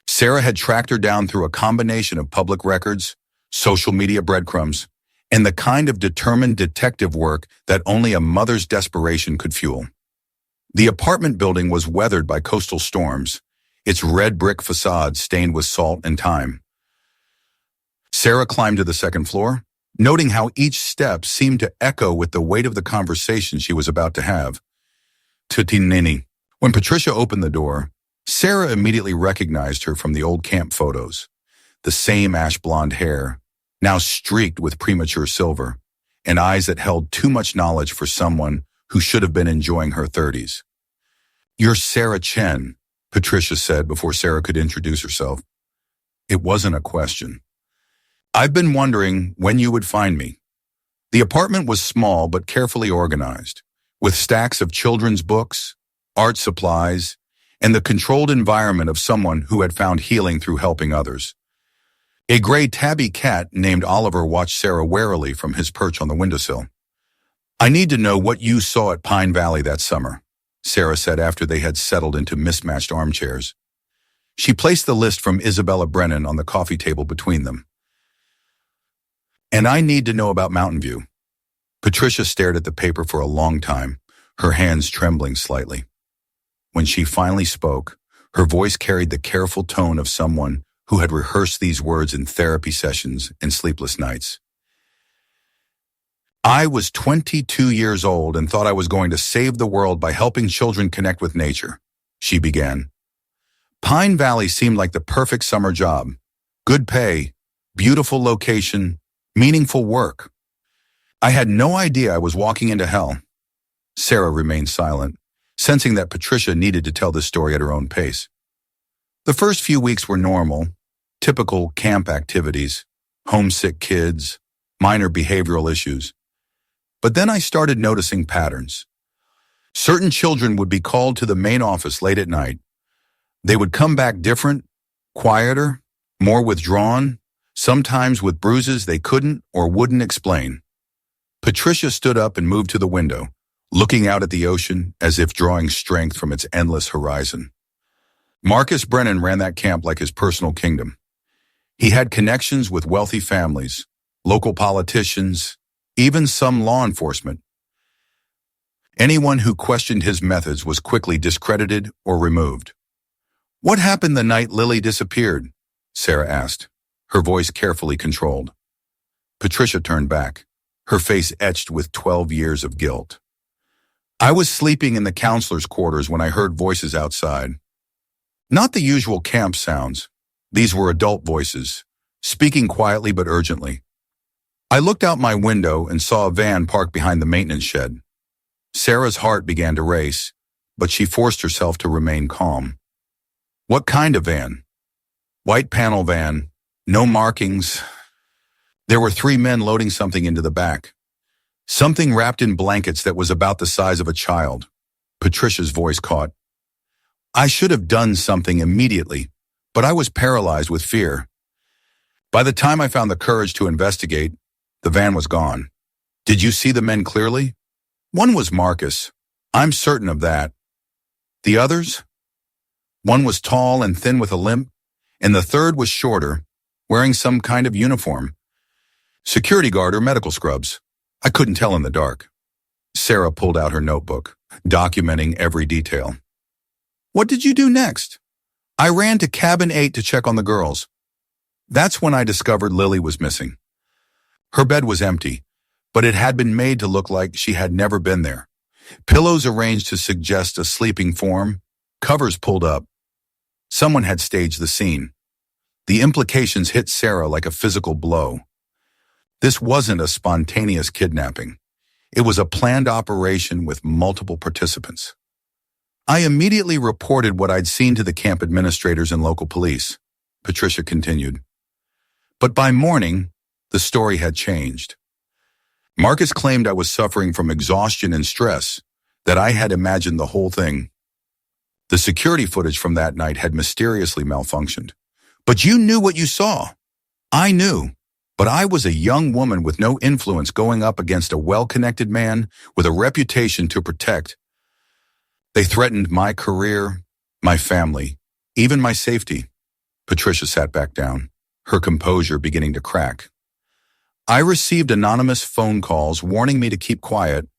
Sarah had tracked her down through a combination of public records, social media breadcrumbs, and the kind of determined detective work that only a mother's desperation could fuel. The apartment building was weathered by coastal storms, its red brick facade stained with salt and time. Sarah climbed to the 2nd floor, noting how each step seemed to echo with the weight of the conversation she was about to have. Tutinini. When Patricia opened the door, Sarah immediately recognized her from the old camp photos. The same ash blonde hair, now streaked with premature silver, and eyes that held too much knowledge for someone who should have been enjoying her 30s. You're Sarah Chen, Patricia said before Sarah could introduce herself. It wasn't a question. I've been wondering when you would find me. The apartment was small but carefully organized, with stacks of children's books, art supplies, and the controlled environment of someone who had found healing through helping others. A gray tabby cat named Oliver watched Sarah warily from his perch on the windowsill. I need to know what you saw at Pine Valley that summer, Sarah said after they had settled into mismatched armchairs. She placed the list from Isabella Brennan on the coffee table between them. And I need to know about Mountain View. Patricia stared at the paper for a long time, her hands trembling slightly. When she finally spoke, her voice carried the careful tone of someone who had rehearsed these words in therapy sessions and sleepless nights. I was 22 years old and thought I was going to save the world by helping children connect with nature, she began. Pine Valley seemed like the perfect summer job. Good pay, beautiful location, meaningful work. I had no idea I was walking into hell. Sarah remained silent, sensing that Patricia needed to tell this story at her own pace. The first few weeks were normal, typical camp activities, homesick kids, minor behavioral issues. But then I started noticing patterns. Certain children would be called to the main office late at night. They would come back different, quieter, more withdrawn, sometimes with bruises they couldn't or wouldn't explain. Patricia stood up and moved to the window, looking out at the ocean as if drawing strength from its endless horizon. Marcus Brennan ran that camp like his personal kingdom. He had connections with wealthy families, local politicians, even some law enforcement. Anyone who questioned his methods was quickly discredited or removed. "What happened the night Lily disappeared?" Sarah asked, her voice carefully controlled. Patricia turned back, her face etched with 12 years of guilt. "I was sleeping in the counselor's quarters when I heard voices outside. Not the usual camp sounds. These were adult voices, speaking quietly but urgently. I looked out my window and saw a van parked behind the maintenance shed. Sarah's heart began to race, but she forced herself to remain calm. What kind of van? White panel van, no markings. There were 3 men loading something into the back. Something wrapped in blankets that was about the size of a child. Patricia's voice caught. I should have done something immediately, but I was paralyzed with fear. By the time I found the courage to investigate, the van was gone. Did you see the men clearly? One was Marcus. I'm certain of that. The others? One was tall and thin with a limp, and the third was shorter, wearing some kind of uniform. Security guard or medical scrubs. I couldn't tell in the dark. Sarah pulled out her notebook, documenting every detail. What did you do next? I ran to cabin 8 to check on the girls. That's when I discovered Lily was missing. Her bed was empty, but it had been made to look like she had never been there. Pillows arranged to suggest a sleeping form, covers pulled up. Someone had staged the scene. The implications hit Sarah like a physical blow. This wasn't a spontaneous kidnapping. It was a planned operation with multiple participants. I immediately reported what I'd seen to the camp administrators and local police, Patricia continued. But by morning, the story had changed. Marcus claimed I was suffering from exhaustion and stress, that I had imagined the whole thing. The security footage from that night had mysteriously malfunctioned. But you knew what you saw. I knew, but I was a young woman with no influence going up against a well-connected man with a reputation to protect. They threatened my career, my family, even my safety. Patricia sat back down, her composure beginning to crack. I received anonymous phone calls warning me to keep quiet.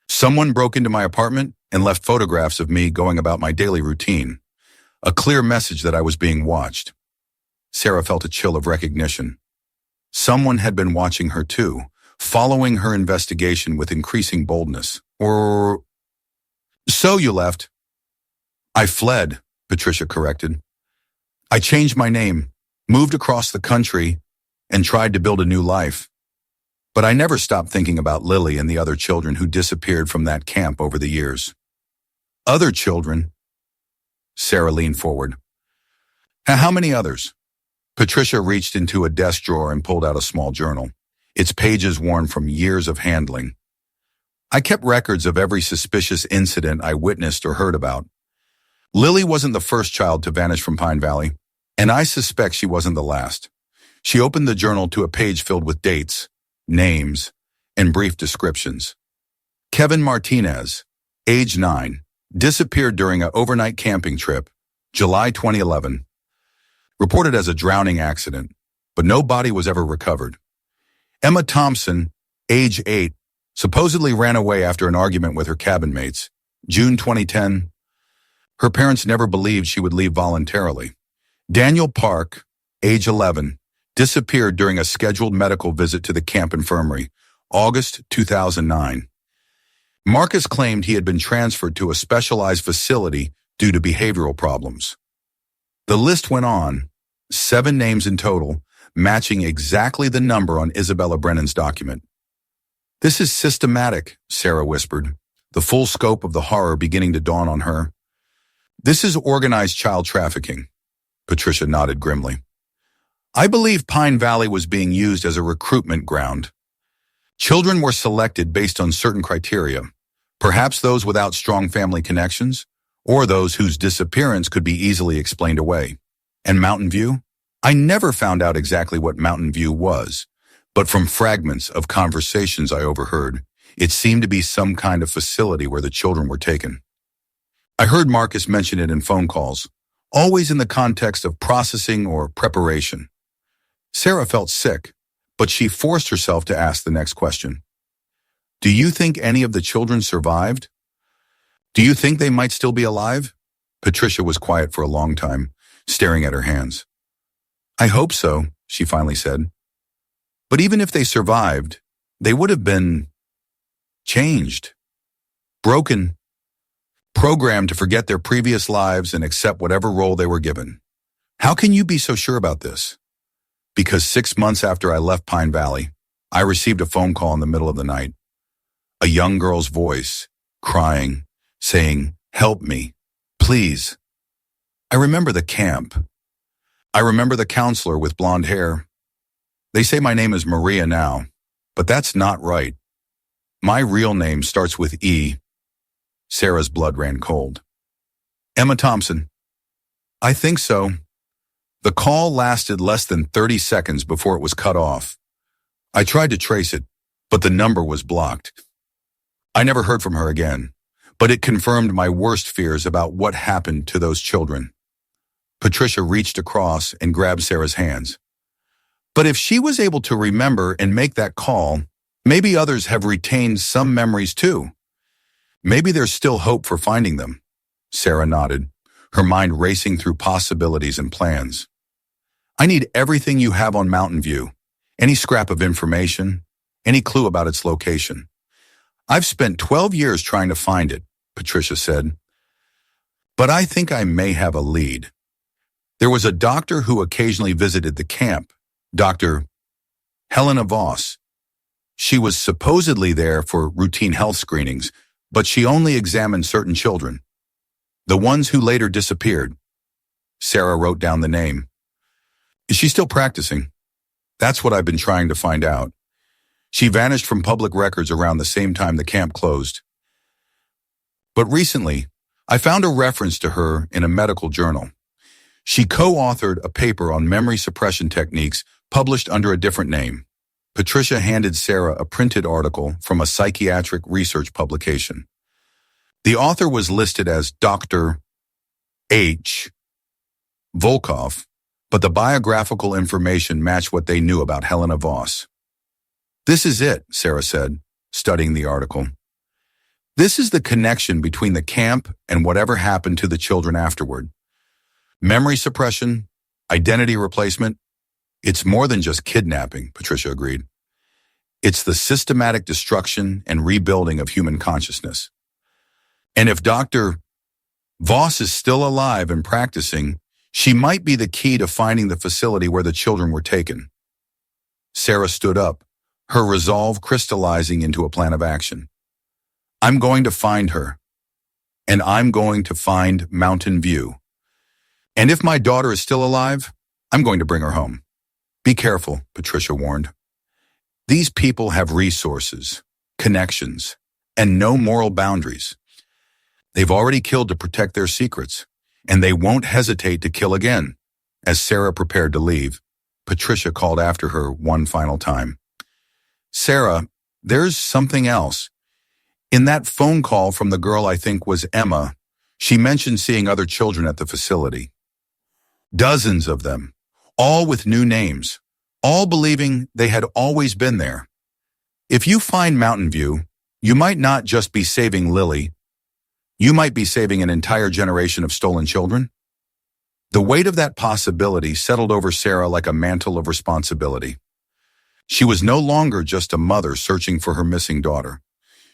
Someone broke into my apartment and left photographs of me going about my daily routine, a clear message that I was being watched. Sarah felt a chill of recognition. Someone had been watching her too, following her investigation with increasing boldness. Or... So you left. I fled, Patricia corrected. I changed my name, moved across the country, and tried to build a new life. But I never stopped thinking about Lily and the other children who disappeared from that camp over the years. Other children? Sarah leaned forward. How many others? Patricia reached into a desk drawer and pulled out a small journal, its pages worn from years of handling. I kept records of every suspicious incident I witnessed or heard about. Lily wasn't the first child to vanish from Pine Valley, and I suspect she wasn't the last. She opened the journal to a page filled with dates, names, and brief descriptions. Kevin Martinez, age 9, disappeared during an overnight camping trip, July 2011. Reported as a drowning accident, but no body was ever recovered. Emma Thompson, age 8, supposedly ran away after an argument with her cabin mates, June 2010. Her parents never believed she would leave voluntarily. Daniel Park, age 11, disappeared during a scheduled medical visit to the camp infirmary, August 2009. Marcus claimed he had been transferred to a specialized facility due to behavioral problems. The list went on, 7 names in total, matching exactly the number on Isabella Brennan's document. "This is systematic," Sarah whispered, the full scope of the horror beginning to dawn on her. "This is organized child trafficking," Patricia nodded grimly. "I believe Pine Valley was being used as a recruitment ground. Children were selected based on certain criteria, perhaps those without strong family connections, or those whose disappearance could be easily explained away. And Mountain View? I never found out exactly what Mountain View was, but from fragments of conversations I overheard, it seemed to be some kind of facility where the children were taken. I heard Marcus mention it in phone calls, always in the context of processing or preparation. Sarah felt sick, but she forced herself to ask the next question. "Do you think any of the children survived? Do you think they might still be alive?" Patricia was quiet for a long time, staring at her hands. "I hope so," she finally said. "But even if they survived, they would have been changed, broken, programmed to forget their previous lives and accept whatever role they were given. How can you be so sure about this?" "Because 6 months after I left Pine Valley, I received a phone call in the middle of the night. A young girl's voice, crying, saying, 'Help me, please.' I remember the camp. I remember the counselor with blonde hair. They say my name is Maria now, but that's not right. My real name starts with E." Sarah's blood ran cold. "Emma Thompson." "I think so." The call lasted less than 30 seconds before it was cut off. I tried to trace it, but the number was blocked. I never heard from her again, but it confirmed my worst fears about what happened to those children. Patricia reached across and grabbed Sarah's hands. "But if she was able to remember and make that call, maybe others have retained some memories too. Maybe there's still hope for finding them." Sarah nodded, her mind racing through possibilities and plans. "I need everything you have on Mountain View, any scrap of information, any clue about its location. I've spent 12 years trying to find it," Patricia said. "But I think I may have a lead. There was a doctor who occasionally visited the camp, Dr. Helena Voss. She was supposedly there for routine health screenings, but she only examined certain children. The ones who later disappeared." Sarah wrote down the name. "Is she still practicing?" "That's what I've been trying to find out. She vanished from public records around the same time the camp closed. But recently, I found a reference to her in a medical journal. She co-authored a paper on memory suppression techniques published under a different name." Patricia handed Sarah a printed article from a psychiatric research publication. The author was listed as Dr. H. Volkov, but the biographical information matched what they knew about Helena Voss. "This is it," Sarah said, studying the article. "This is the connection between the camp and whatever happened to the children afterward. Memory suppression, identity replacement. It's more than just kidnapping," Patricia agreed. "It's the systematic destruction and rebuilding of human consciousness. And if Dr. Voss is still alive and practicing, she might be the key to finding the facility where the children were taken." Sarah stood up, her resolve crystallizing into a plan of action. "I'm going to find her, and I'm going to find Mountain View. And if my daughter is still alive, I'm going to bring her home." "Be careful," Patricia warned. "These people have resources, connections, and no moral boundaries. They've already killed to protect their secrets, and they won't hesitate to kill again." As Sarah prepared to leave, Patricia called after her one final time. "Sarah, there's something else. In that phone call from the girl I think was Emma, she mentioned seeing other children at the facility. Dozens of them, all with new names, all believing they had always been there. If you find Mountain View, you might not just be saving Lily. You might be saving an entire generation of stolen children." The weight of that possibility settled over Sarah like a mantle of responsibility. She was no longer just a mother searching for her missing daughter.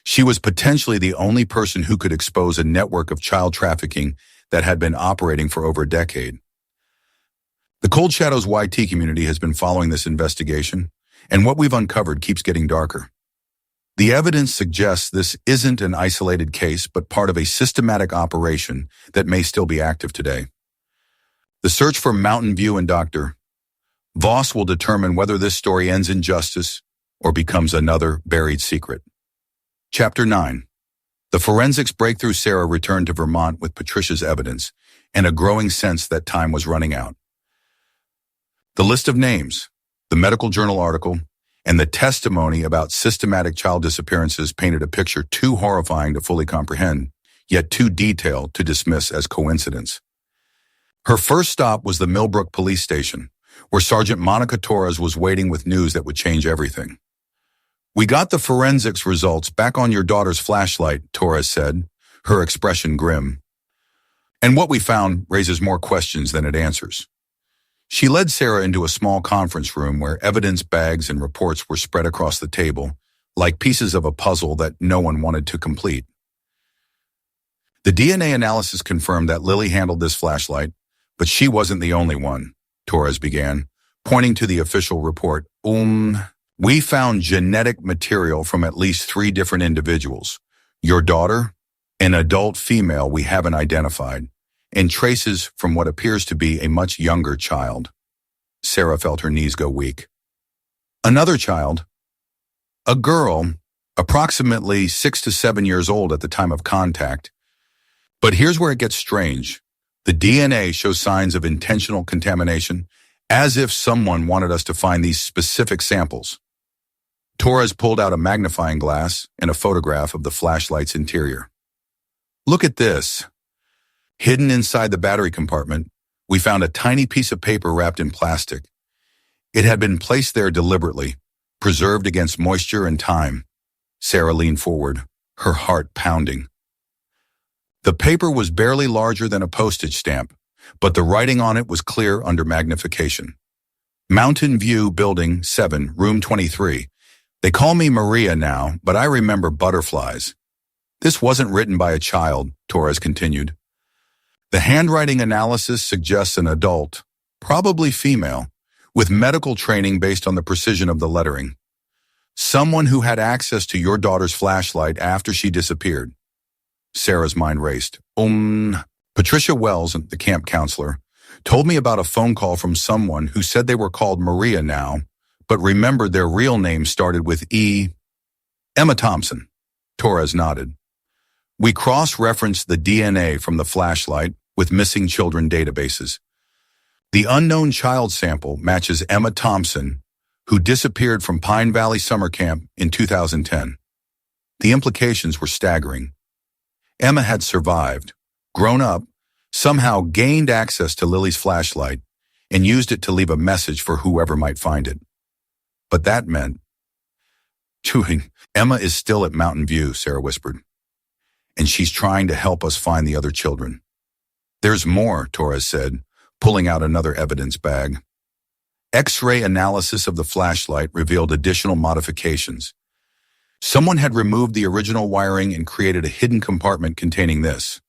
She was potentially the only person who could expose a network of child trafficking that had been operating for over a decade. The Cold Shadows YT community has been following this investigation, and what we've uncovered keeps getting darker. The evidence suggests this isn't an isolated case, but part of a systematic operation that may still be active today. The search for Mountain View and Dr. Voss will determine whether this story ends in justice or becomes another buried secret. Chapter 9. The forensics breakthrough. Sarah returned to Vermont with Patricia's evidence and a growing sense that time was running out. The list of names, the medical journal article, and the testimony about systematic child disappearances painted a picture too horrifying to fully comprehend, yet too detailed to dismiss as coincidence. Her first stop was the Millbrook police station, where Sergeant Monica Torres was waiting with news that would change everything. "We got the forensics results back on your daughter's flashlight," Torres said, her expression grim. "And what we found raises more questions than it answers." She led Sarah into a small conference room where evidence bags and reports were spread across the table, like pieces of a puzzle that no one wanted to complete. The DNA analysis confirmed that Lily handled this flashlight, but she wasn't the only one, Torres began, pointing to the official report. We found genetic material from at least 3 different individuals. Your daughter, an adult female we haven't identified, and traces from what appears to be a much younger child. Sarah felt her knees go weak. Another child, a girl, approximately 6 to 7 years old at the time of contact. But here's where it gets strange. The DNA shows signs of intentional contamination, as if someone wanted us to find these specific samples. Torres pulled out a magnifying glass and a photograph of the flashlight's interior. "Look at this." Hidden inside the battery compartment, we found a tiny piece of paper wrapped in plastic. It had been placed there deliberately, preserved against moisture and time. Sarah leaned forward, her heart pounding. The paper was barely larger than a postage stamp, but the writing on it was clear under magnification. "Mountain View, Building 7, Room 23. They call me Maria now, but I remember butterflies." This wasn't written by a child, Torres continued. The handwriting analysis suggests an adult, probably female, with medical training based on the precision of the lettering. Someone who had access to your daughter's flashlight after she disappeared. Sarah's mind raced. Patricia Wells, the camp counselor, told me about a phone call from someone who said they were called Maria now, but remembered their real name started with E. Emma Thompson. Torres nodded. We cross-referenced the DNA from the flashlight with missing children databases. The unknown child sample matches Emma Thompson, who disappeared from Pine Valley Summer Camp in 2010. The implications were staggering. Emma had survived, grown up, somehow gained access to Lily's flashlight, and used it to leave a message for whoever might find it. But that meant... Emma is still at Mountain View, Sarah whispered. And she's trying to help us find the other children. There's more, Torres said, pulling out another evidence bag. X-ray analysis of the flashlight revealed additional modifications. Someone had removed the original wiring and created a hidden compartment containing this.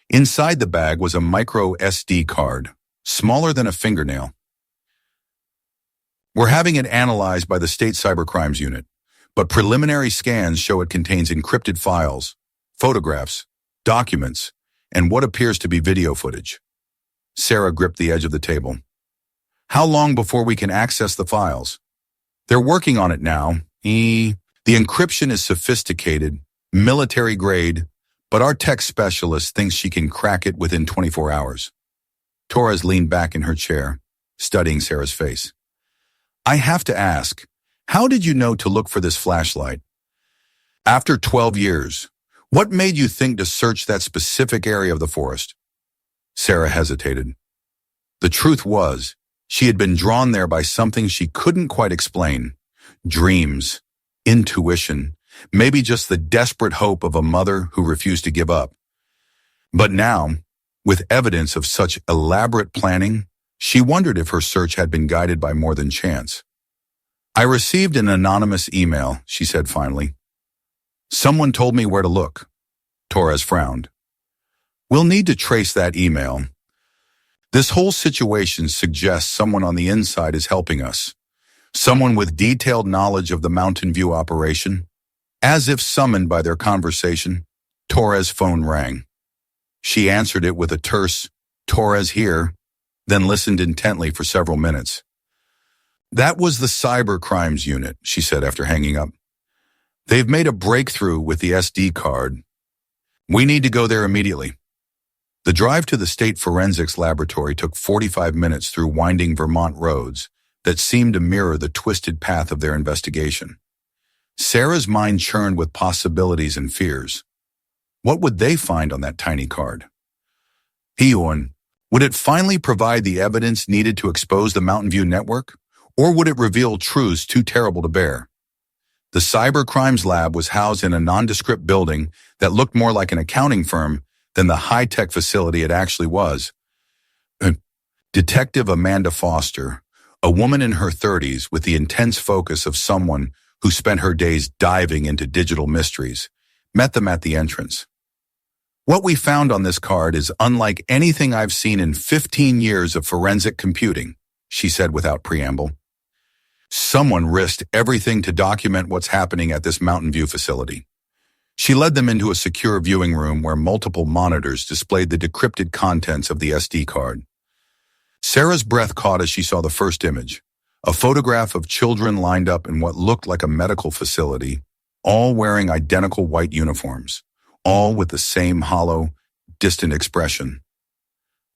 Inside the bag was a micro SD card, smaller than a fingernail. We're having it analyzed by the State Cybercrimes Unit, but preliminary scans show it contains encrypted files, photographs, documents, and what appears to be video footage. Sarah gripped the edge of the table. How long before we can access the files? They're working on it now. The encryption is sophisticated, military grade, but our tech specialist thinks she can crack it within 24 hours. Torres leaned back in her chair, studying Sarah's face. I have to ask, how did you know to look for this flashlight? After 12 years, what made you think to search that specific area of the forest? Sarah hesitated. The truth was, she had been drawn there by something she couldn't quite explain. Dreams, intuition, maybe just the desperate hope of a mother who refused to give up. But now, with evidence of such elaborate planning, she wondered if her search had been guided by more than chance. I received an anonymous email, she said finally. Someone told me where to look. Torres frowned. We'll need to trace that email. This whole situation suggests someone on the inside is helping us. Someone with detailed knowledge of the Mountain View operation. As if summoned by their conversation, Torres' phone rang. She answered it with a terse, "Torres here," then listened intently for several minutes. That was the cyber crimes unit, she said after hanging up. They've made a breakthrough with the SD card. We need to go there immediately. The drive to the state forensics laboratory took 45 minutes through winding Vermont roads that seemed to mirror the twisted path of their investigation. Sarah's mind churned with possibilities and fears. What would they find on that tiny card? Pion, would it finally provide the evidence needed to expose the Mountain View network? Or would it reveal truths too terrible to bear? The cyber crimes lab was housed in a nondescript building that looked more like an accounting firm than the high-tech facility it actually was. Detective Amanda Foster, a woman in her 30s with the intense focus of someone who spent her days diving into digital mysteries, met them at the entrance. What we found on this card is unlike anything I've seen in 15 years of forensic computing, she said without preamble. Someone risked everything to document what's happening at this Mountain View facility. She led them into a secure viewing room where multiple monitors displayed the decrypted contents of the SD card. Sarah's breath caught as she saw the first image, a photograph of children lined up in what looked like a medical facility, all wearing identical white uniforms, all with the same hollow, distant expression.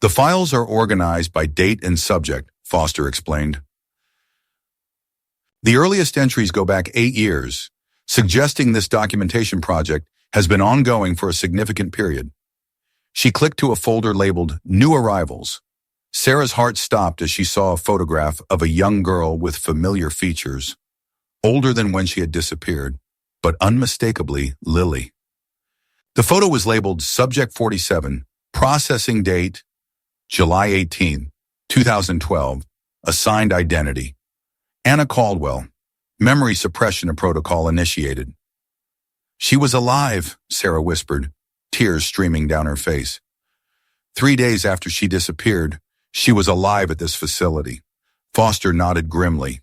The files are organized by date and subject, Foster explained. The earliest entries go back 8 years, suggesting this documentation project has been ongoing for a significant period. She clicked to a folder labeled New Arrivals. Sarah's heart stopped as she saw a photograph of a young girl with familiar features, older than when she had disappeared, but unmistakably Lily. The photo was labeled Subject 47, Processing Date, July 18, 2012, Assigned Identity. Anna Caldwell, Memory Suppression Protocol initiated. She was alive, Sarah whispered, tears streaming down her face. 3 days after she disappeared, she was alive at this facility. Foster nodded grimly.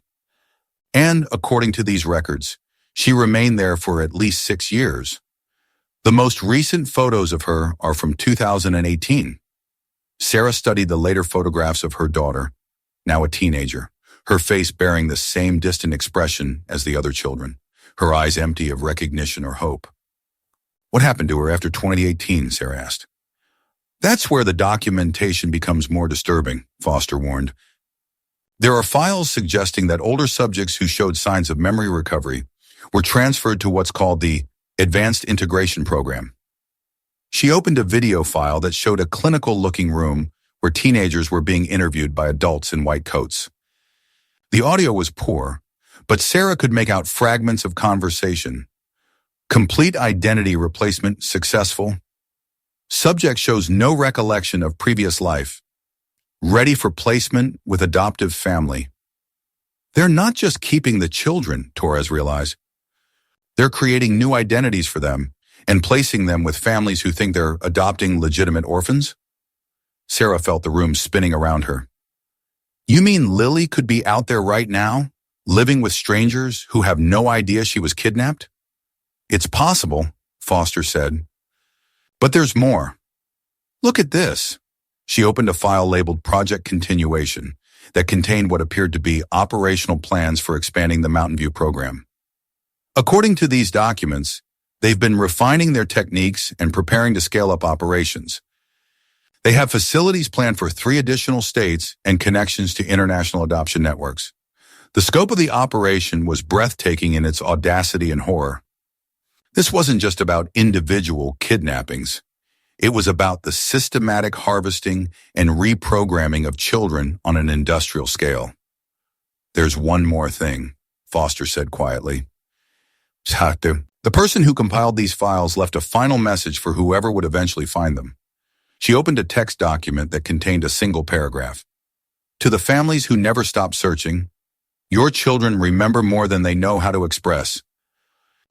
And, according to these records, she remained there for at least 6 years. The most recent photos of her are from 2018. Sarah studied the later photographs of her daughter, now a teenager, her face bearing the same distant expression as the other children, her eyes empty of recognition or hope. What happened to her after 2018, Sarah asked. That's where the documentation becomes more disturbing, Foster warned. There are files suggesting that older subjects who showed signs of memory recovery were transferred to what's called the Advanced Integration Program. She opened a video file that showed a clinical-looking room where teenagers were being interviewed by adults in white coats. The audio was poor, but Sarah could make out fragments of conversation. Complete identity replacement successful. Subject shows no recollection of previous life. Ready for placement with adoptive family. They're not just keeping the children, Torres realized. They're creating new identities for them and placing them with families who think they're adopting legitimate orphans. Sarah felt the room spinning around her. You mean Lily could be out there right now, living with strangers who have no idea she was kidnapped? It's possible, Foster said. But there's more. Look at this. She opened a file labeled Project Continuation that contained what appeared to be operational plans for expanding the Mountain View program. According to these documents, they've been refining their techniques and preparing to scale up operations. They have facilities planned for 3 additional states and connections to international adoption networks. The scope of the operation was breathtaking in its audacity and horror. This wasn't just about individual kidnappings. It was about the systematic harvesting and reprogramming of children on an industrial scale. There's one more thing, Foster said quietly. The person who compiled these files left a final message for whoever would eventually find them. She opened a text document that contained a single paragraph. To the families who never stopped searching, Your children remember more than they know how to express.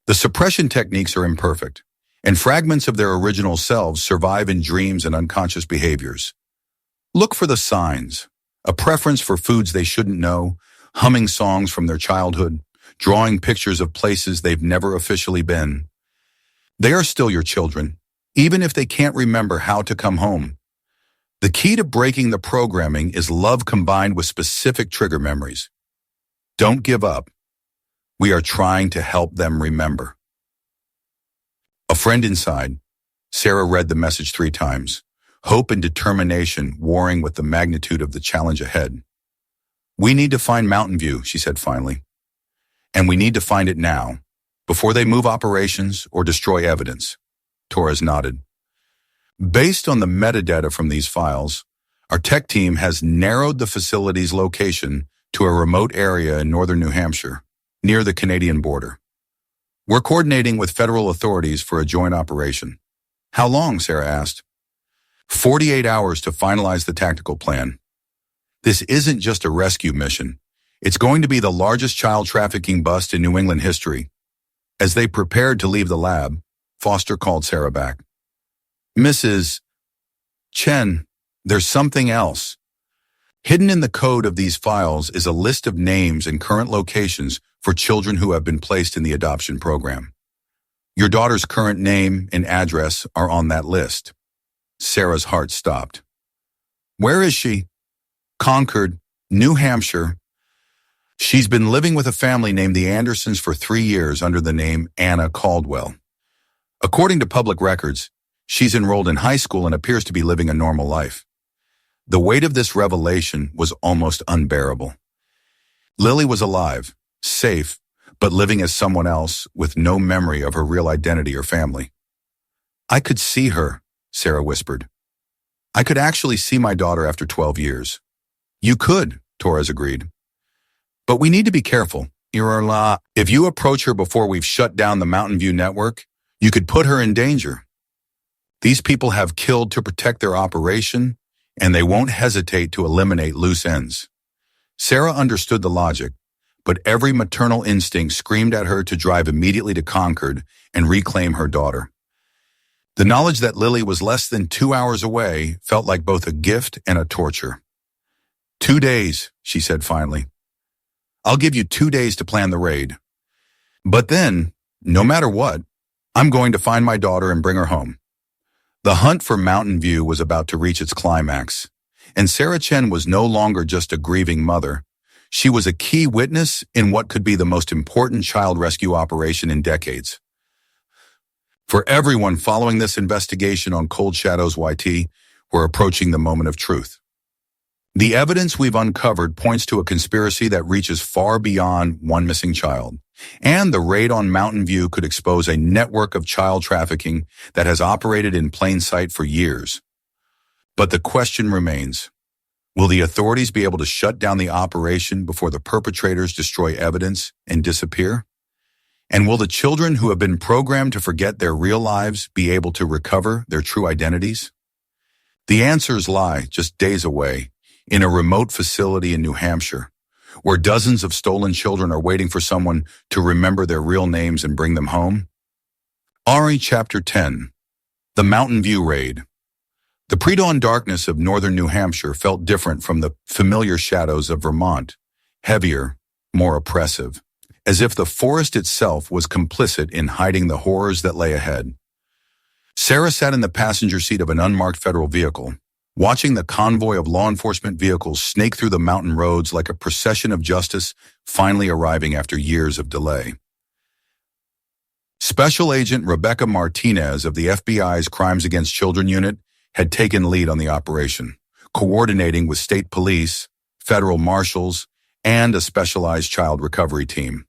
The suppression techniques are imperfect, and fragments of their original selves survive in dreams and unconscious behaviors. Look for the signs: a preference for foods they shouldn't know, humming songs from their childhood, drawing pictures of places they've never officially been. They are still your children, even if they can't remember how to come home. The key to breaking the programming is love combined with specific trigger memories. Don't give up. We are trying to help them remember. A friend inside. Sarah read the message 3 times, hope and determination warring with the magnitude of the challenge ahead. We need to find Mountain View, she said finally. And we need to find it now, before they move operations or destroy evidence. Torres nodded. Based on the metadata from these files, our tech team has narrowed the facility's location to a remote area in northern New Hampshire, near the Canadian border. We're coordinating with federal authorities for a joint operation. How long? Sarah asked. 48 hours to finalize the tactical plan. This isn't just a rescue mission. It's going to be the largest child trafficking bust in New England history. As they prepared to leave the lab, Foster called Sarah back. Mrs. Chen, there's something else. Hidden in the code of these files is a list of names and current locations for children who have been placed in the adoption program. Your daughter's current name and address are on that list. Sarah's heart stopped. Where is she? Concord, New Hampshire. She's been living with a family named the Andersons for 3 years under the name Anna Caldwell. According to public records, she's enrolled in high school and appears to be living a normal life. The weight of this revelation was almost unbearable. Lily was alive, safe, but living as someone else with no memory of her real identity or family. I could see her, Sarah whispered. I could actually see my daughter after 12 years. You could, Torres agreed. But we need to be careful. If you approach her before we've shut down the Mountain View network, you could put her in danger. These people have killed to protect their operation, and they won't hesitate to eliminate loose ends. Sarah understood the logic, but every maternal instinct screamed at her to drive immediately to Concord and reclaim her daughter. The knowledge that Lily was less than 2 hours away felt like both a gift and a torture. 2 days, she said finally. I'll give you 2 days to plan the raid. But then, no matter what, I'm going to find my daughter and bring her home. The hunt for Mountain View was about to reach its climax, and Sarah Chen was no longer just a grieving mother. She was a key witness in what could be the most important child rescue operation in decades. For everyone following this investigation on Cold Shadows YT, we're approaching the moment of truth. The evidence we've uncovered points to a conspiracy that reaches far beyond one missing child, and the raid on Mountain View could expose a network of child trafficking that has operated in plain sight for years. But the question remains, will the authorities be able to shut down the operation before the perpetrators destroy evidence and disappear? And will the children who have been programmed to forget their real lives be able to recover their true identities? The answers lie just days away, in a remote facility in New Hampshire, where dozens of stolen children are waiting for someone to remember their real names and bring them home. Ari Chapter 10. The Mountain View Raid. The pre-dawn darkness of northern New Hampshire felt different from the familiar shadows of Vermont, heavier, more oppressive, as if the forest itself was complicit in hiding the horrors that lay ahead. Sarah sat in the passenger seat of an unmarked federal vehicle, watching the convoy of law enforcement vehicles snake through the mountain roads like a procession of justice finally arriving after years of delay. Special Agent Rebecca Martinez of the FBI's Crimes Against Children Unit had taken lead on the operation, coordinating with state police, federal marshals, and a specialized child recovery team.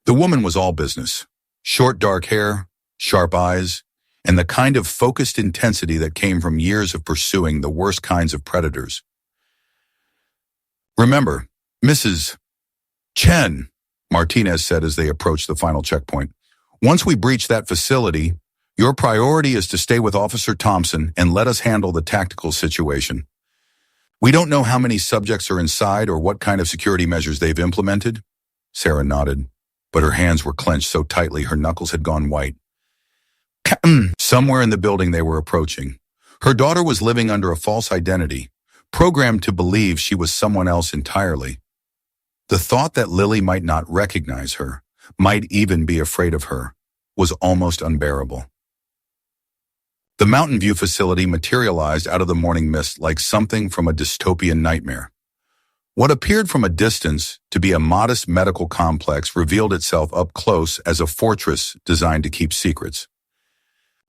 The woman was all business: short dark hair, sharp eyes, and the kind of focused intensity that came from years of pursuing the worst kinds of predators. Remember, Mrs. Chen, Martinez said as they approached the final checkpoint, once we breach that facility, your priority is to stay with Officer Thompson and let us handle the tactical situation. We don't know how many subjects are inside or what kind of security measures they've implemented. Sarah nodded, but her hands were clenched so tightly her knuckles had gone white. Somewhere in the building they were approaching, her daughter was living under a false identity, programmed to believe she was someone else entirely. The thought that Lily might not recognize her, might even be afraid of her, was almost unbearable. The Mountain View facility materialized out of the morning mist like something from a dystopian nightmare. What appeared from a distance to be a modest medical complex revealed itself up close as a fortress designed to keep secrets.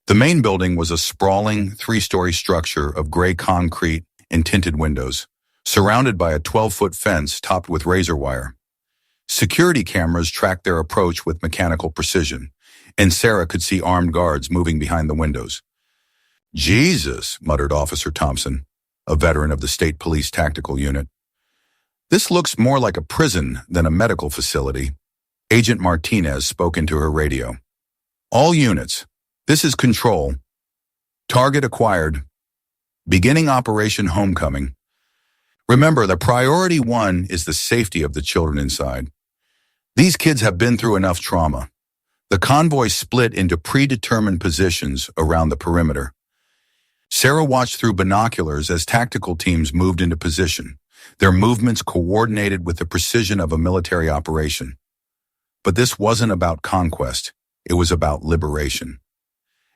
The main building was a sprawling, 3-story structure of gray concrete and tinted windows, surrounded by a 12-foot fence topped with razor wire. Security cameras tracked their approach with mechanical precision, and Sarah could see armed guards moving behind the windows. "Jesus," muttered Officer Thompson, a veteran of the State Police Tactical Unit. "This looks more like a prison than a medical facility." Agent Martinez spoke into her radio. "All units, this is Control. Target acquired. Beginning Operation Homecoming. Remember, the priority one is the safety of the children inside. These kids have been through enough trauma." The convoy split into predetermined positions around the perimeter. Sarah watched through binoculars as tactical teams moved into position, their movements coordinated with the precision of a military operation. But this wasn't about conquest, it was about liberation.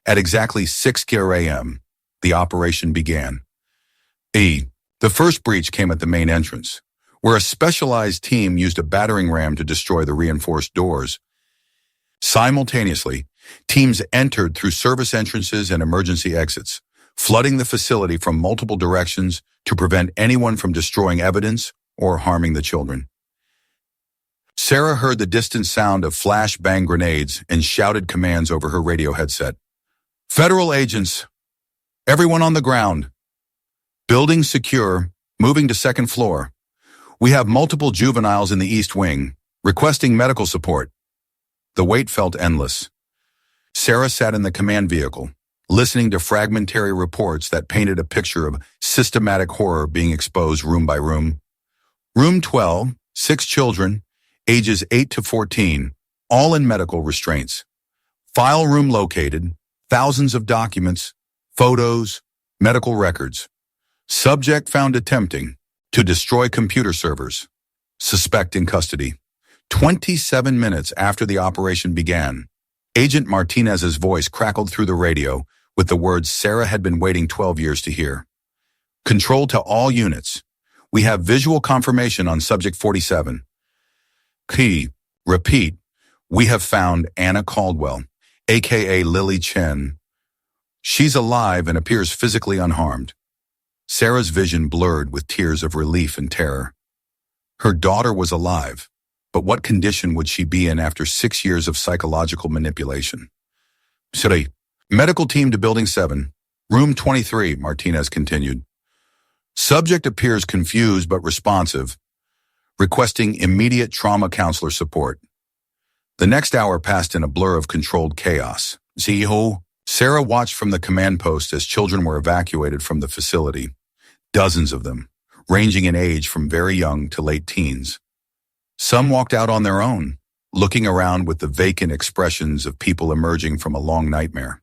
At exactly 6 a.m., the operation began. The first breach came at the main entrance, where a specialized team used a battering ram to destroy the reinforced doors. Simultaneously, teams entered through service entrances and emergency exits, flooding the facility from multiple directions to prevent anyone from destroying evidence or harming the children. Sarah heard the distant sound of flash-bang grenades and shouted commands over her radio headset. "Federal agents, everyone on the ground. Building secure, moving to second floor. We have multiple juveniles in the East Wing, requesting medical support." The wait felt endless. Sarah sat in the command vehicle, listening to fragmentary reports that painted a picture of systematic horror being exposed room by room. Room 12, 6 children, ages 8 to 14, all in medical restraints. File room located, thousands of documents, photos, medical records. Subject found attempting to destroy computer servers. Suspect in custody. 27 minutes after the operation began, Agent Martinez's voice crackled through the radio with the words Sarah had been waiting 12 years to hear. "Control to all units. We have visual confirmation on Subject 47. Repeat, we have found Anna Caldwell, a.k.a. Lily Chen. She's alive and appears physically unharmed." Sarah's vision blurred with tears of relief and terror. Her daughter was alive, but what condition would she be in after 6 years of psychological manipulation? "City, medical team to Building 7, Room 23, Martinez continued. "Subject appears confused but responsive, requesting immediate trauma counselor support." The next hour passed in a blur of controlled chaos. Sarah watched from the command post as children were evacuated from the facility, dozens of them, ranging in age from very young to late teens. Some walked out on their own, looking around with the vacant expressions of people emerging from a long nightmare.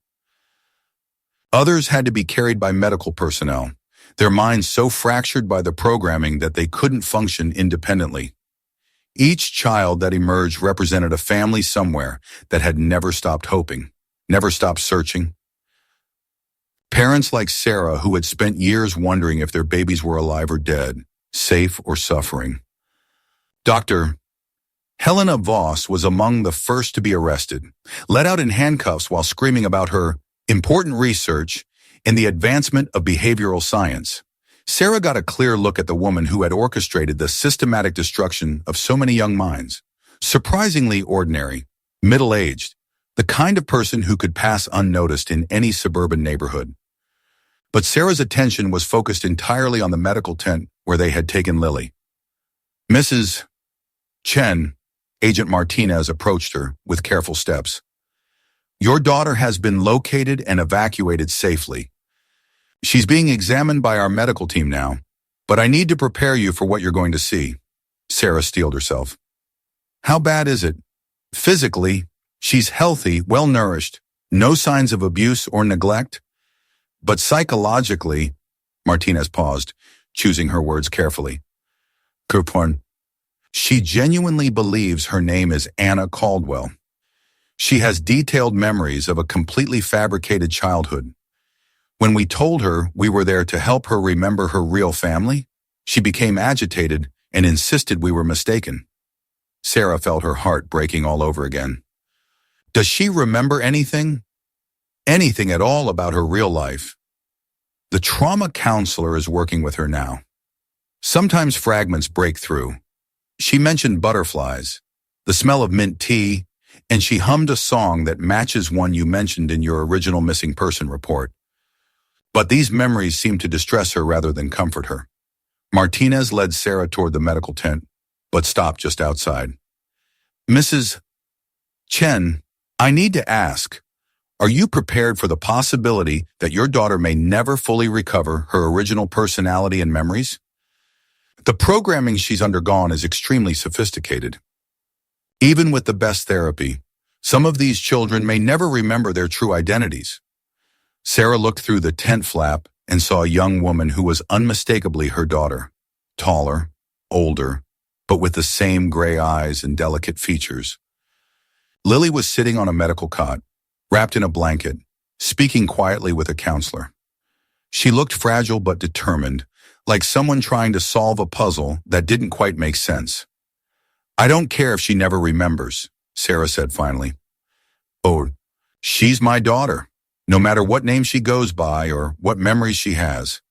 Others had to be carried by medical personnel, their minds so fractured by the programming that they couldn't function independently. Each child that emerged represented a family somewhere that had never stopped hoping, never stopped searching. Parents like Sarah, who had spent years wondering if their babies were alive or dead, safe or suffering. Dr. Helena Voss was among the first to be arrested, let out in handcuffs while screaming about her important research in the advancement of behavioral science. Sarah got a clear look at the woman who had orchestrated the systematic destruction of so many young minds. Surprisingly ordinary, middle-aged, the kind of person who could pass unnoticed in any suburban neighborhood. But Sarah's attention was focused entirely on the medical tent where they had taken Lily. "Mrs. Chen," Agent Martinez approached her with careful steps. "Your daughter has been located and evacuated safely. She's being examined by our medical team now. But I need to prepare you for what you're going to see. Sarah steeled herself. How bad is it? Physically, she's healthy, well-nourished, no signs of abuse or neglect. But psychologically, Martinez paused, choosing her words carefully. Coupon. She genuinely believes her name is Anna Caldwell. She has detailed memories of a completely fabricated childhood. When we told her we were there to help her remember her real family, she became agitated and insisted we were mistaken. Sarah felt her heart breaking all over again. Does she remember anything? Anything at all about her real life? The trauma counselor is working with her now. Sometimes fragments break through. She mentioned butterflies, the smell of mint tea, and she hummed a song that matches one you mentioned in your original missing person report. But these memories seemed to distress her rather than comfort her. Martinez led Sarah toward the medical tent, but stopped just outside. Mrs. Chen, I need to ask, are you prepared for the possibility that your daughter may never fully recover her original personality and memories? The programming she's undergone is extremely sophisticated. Even with the best therapy, some of these children may never remember their true identities. Sarah looked through the tent flap and saw a young woman who was unmistakably her daughter, taller, older, but with the same gray eyes and delicate features. Lily was sitting on a medical cot, wrapped in a blanket, speaking quietly with a counselor. She looked fragile but determined, like someone trying to solve a puzzle that didn't quite make sense. I don't care if she never remembers, Sarah said finally. Oh, she's my daughter, no matter what name she goes by or what memories she has.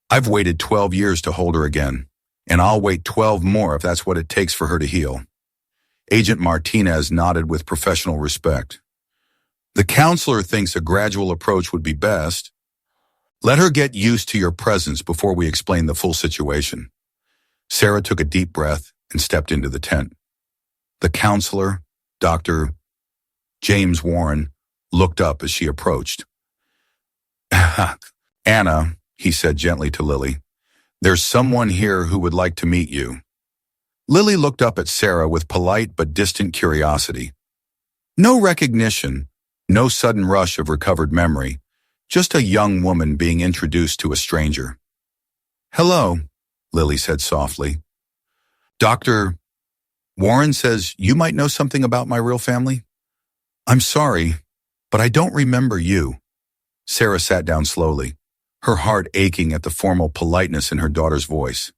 I've waited 12 years to hold her again, and I'll wait 12 more if that's what it takes for her to heal. Agent Martinez nodded with professional respect. The counselor thinks a gradual approach would be best. Let her get used to your presence before we explain the full situation. Sarah took a deep breath and stepped into the tent. The counselor, Dr. James Warren, looked up as she approached. Anna, he said gently to Lily, there's someone here who would like to meet you. Lily looked up at Sarah with polite but distant curiosity. No recognition, no sudden rush of recovered memory, just a young woman being introduced to a stranger. Hello, Lily said softly. Dr. Warren says you might know something about my real family? I'm sorry, but I don't remember you. Sarah sat down slowly, her heart aching at the formal politeness in her daughter's voice.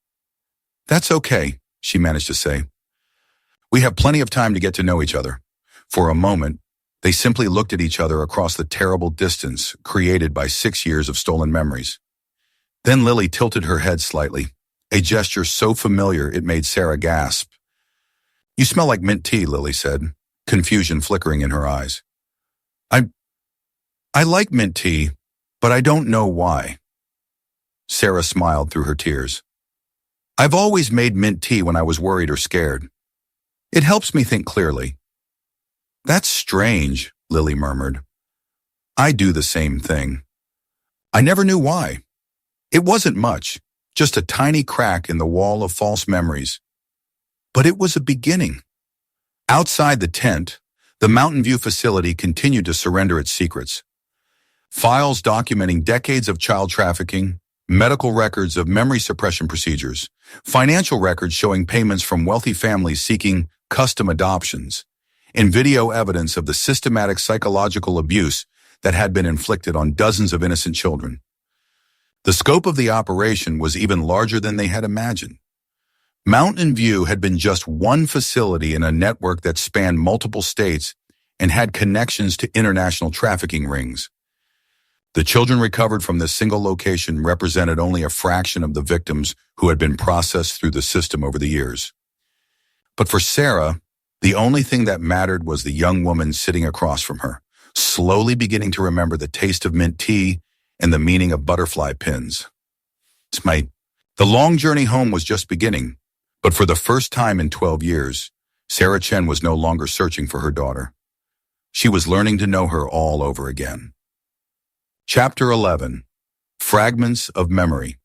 That's okay, she managed to say. We have plenty of time to get to know each other. For a moment, they simply looked at each other across the terrible distance created by 6 years of stolen memories. Then Lily tilted her head slightly, a gesture so familiar it made Sarah gasp. You smell like mint tea, Lily said, confusion flickering in her eyes. I like mint tea, but I don't know why. Sarah smiled through her tears. I've always made mint tea when I was worried or scared. It helps me think clearly. That's strange, Lily murmured. I do the same thing. I never knew why. It wasn't much, just a tiny crack in the wall of false memories. But it was a beginning. Outside the tent, the Mountain View facility continued to surrender its secrets. Files documenting decades of child trafficking, medical records of memory suppression procedures, financial records showing payments from wealthy families seeking custom adoptions, and video evidence of the systematic psychological abuse that had been inflicted on dozens of innocent children. The scope of the operation was even larger than they had imagined. Mountain View had been just one facility in a network that spanned multiple states and had connections to international trafficking rings. The children recovered from this single location represented only a fraction of the victims who had been processed through the system over the years. But for Sarah, the only thing that mattered was the young woman sitting across from her, slowly beginning to remember the taste of mint tea and the meaning of butterfly pins. The long journey home was just beginning, but for the first time in 12 years, Sarah Chen was no longer searching for her daughter. She was learning to know her all over again. Chapter 11. Fragments of Memory.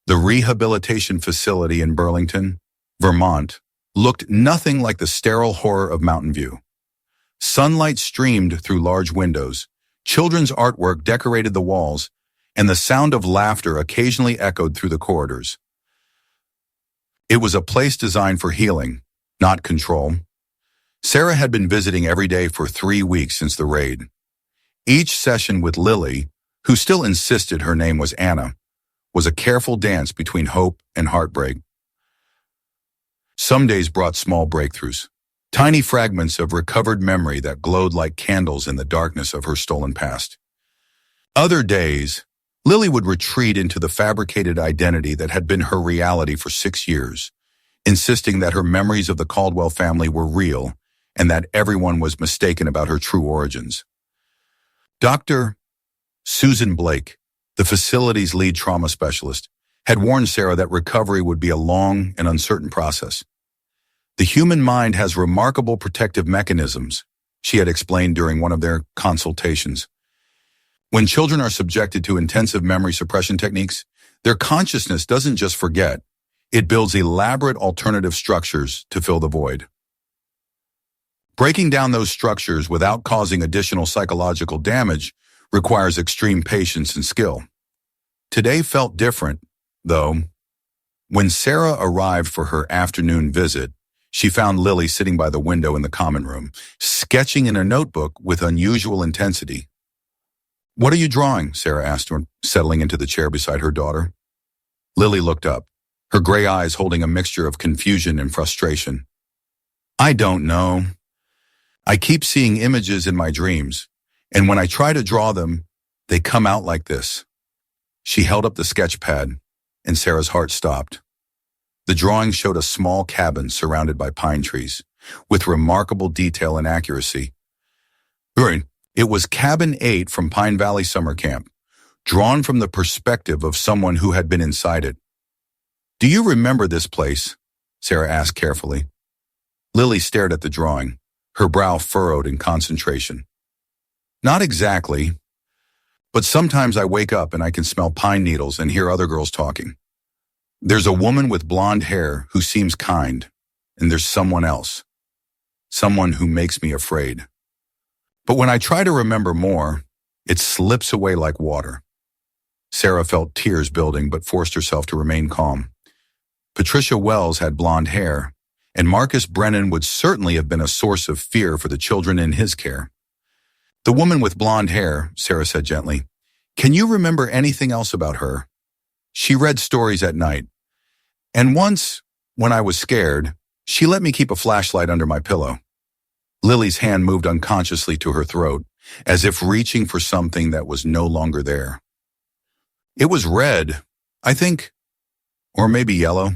The rehabilitation facility in Burlington, Vermont, looked nothing like the sterile horror of Mountain View. Sunlight streamed through large windows, children's artwork decorated the walls, and the sound of laughter occasionally echoed through the corridors. It was a place designed for healing, not control. Sarah had been visiting every day for 3 weeks since the raid. Each session with Lily, who still insisted her name was Anna, was a careful dance between hope and heartbreak. Some days brought small breakthroughs, tiny fragments of recovered memory that glowed like candles in the darkness of her stolen past. Other days, Lily would retreat into the fabricated identity that had been her reality for 6 years, insisting that her memories of the Caldwell family were real and that everyone was mistaken about her true origins. Dr. Susan Blake, the facility's lead trauma specialist, had warned Sarah that recovery would be a long and uncertain process. The human mind has remarkable protective mechanisms, she had explained during one of their consultations. When children are subjected to intensive memory suppression techniques, their consciousness doesn't just forget, it builds elaborate alternative structures to fill the void. Breaking down those structures without causing additional psychological damage requires extreme patience and skill. Today felt different, though. When Sarah arrived for her afternoon visit, she found Lily sitting by the window in the common room, sketching in a notebook with unusual intensity. "What are you drawing?" Sarah asked her, settling into the chair beside her daughter. Lily looked up, her gray eyes holding a mixture of confusion and frustration. "I don't know. I keep seeing images in my dreams, and when I try to draw them, they come out like this." She held up the sketch pad, and Sarah's heart stopped. The drawing showed a small cabin surrounded by pine trees, with remarkable detail and accuracy. It was Cabin 8 from Pine Valley Summer Camp, drawn from the perspective of someone who had been inside it. "Do you remember this place?" Sarah asked carefully. Lily stared at the drawing, her brow furrowed in concentration. "Not exactly, but sometimes I wake up and I can smell pine needles and hear other girls talking. There's a woman with blonde hair who seems kind, and there's someone else, someone who makes me afraid. But when I try to remember more, it slips away like water." Sarah felt tears building but forced herself to remain calm. Patricia Wells had blonde hair, and Marcus Brennan would certainly have been a source of fear for the children in his care. "The woman with blonde hair," Sarah said gently. "Can you remember anything else about her? She read stories at night. And once, when I was scared, she let me keep a flashlight under my pillow." Lily's hand moved unconsciously to her throat, as if reaching for something that was no longer there. "It was red, I think, or maybe yellow."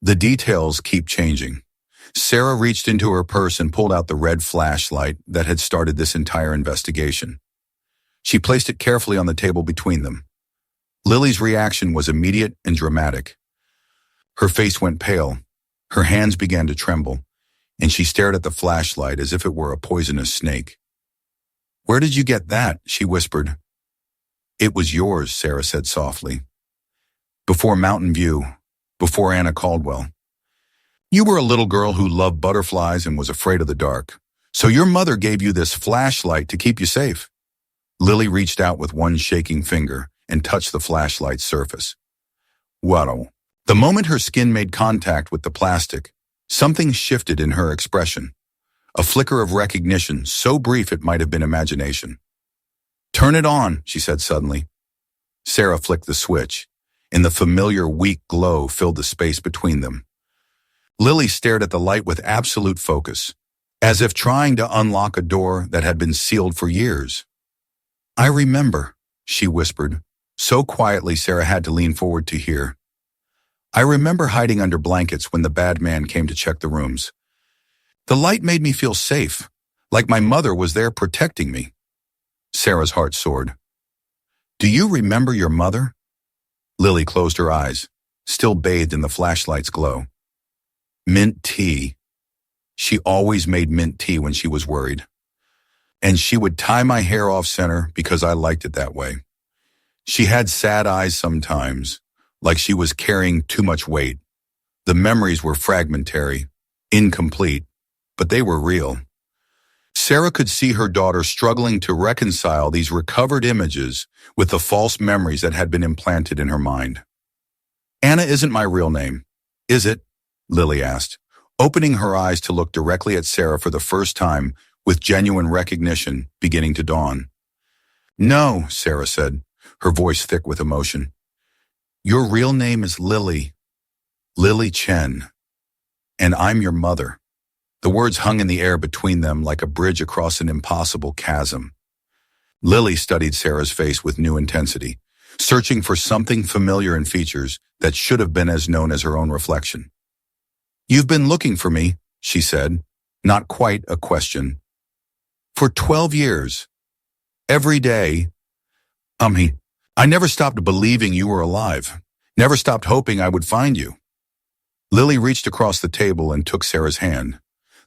The details keep changing. Sarah reached into her purse and pulled out the red flashlight that had started this entire investigation. She placed it carefully on the table between them. Lily's reaction was immediate and dramatic. Her face went pale, her hands began to tremble, and she stared at the flashlight as if it were a poisonous snake. "Where did you get that?" she whispered. "It was yours," Sarah said softly. "Before Mountain View, before Anna Caldwell. You were a little girl who loved butterflies and was afraid of the dark. So your mother gave you this flashlight to keep you safe." Lily reached out with one shaking finger and touched the flashlight's surface. Wow. The moment her skin made contact with the plastic, something shifted in her expression. A flicker of recognition, so brief it might have been imagination. "Turn it on," she said suddenly. Sarah flicked the switch, and the familiar weak glow filled the space between them. Lily stared at the light with absolute focus, as if trying to unlock a door that had been sealed for years. "I remember," she whispered, so quietly Sarah had to lean forward to hear. "I remember hiding under blankets when the bad man came to check the rooms. The light made me feel safe, like my mother was there protecting me." Sarah's heart soared. "Do you remember your mother?" Lily closed her eyes, still bathed in the flashlight's glow. "Mint tea. She always made mint tea when she was worried. And she would tie my hair off center because I liked it that way. She had sad eyes sometimes, like she was carrying too much weight. The memories were fragmentary, incomplete, but they were real. Sarah could see her daughter struggling to reconcile these recovered images with the false memories that had been implanted in her mind. "Anna isn't my real name, is it?" Lily asked, opening her eyes to look directly at Sarah for the first time with genuine recognition beginning to dawn. "No," Sarah said, her voice thick with emotion. "Your real name is Lily. Lily Chen. And I'm your mother." The words hung in the air between them like a bridge across an impossible chasm. Lily studied Sarah's face with new intensity, searching for something familiar in features that should have been as known as her own reflection. "You've been looking for me," she said, not quite a question. "For 12 years. Every day. I never stopped believing you were alive. Never stopped hoping I would find you." Lily reached across the table and took Sarah's hand,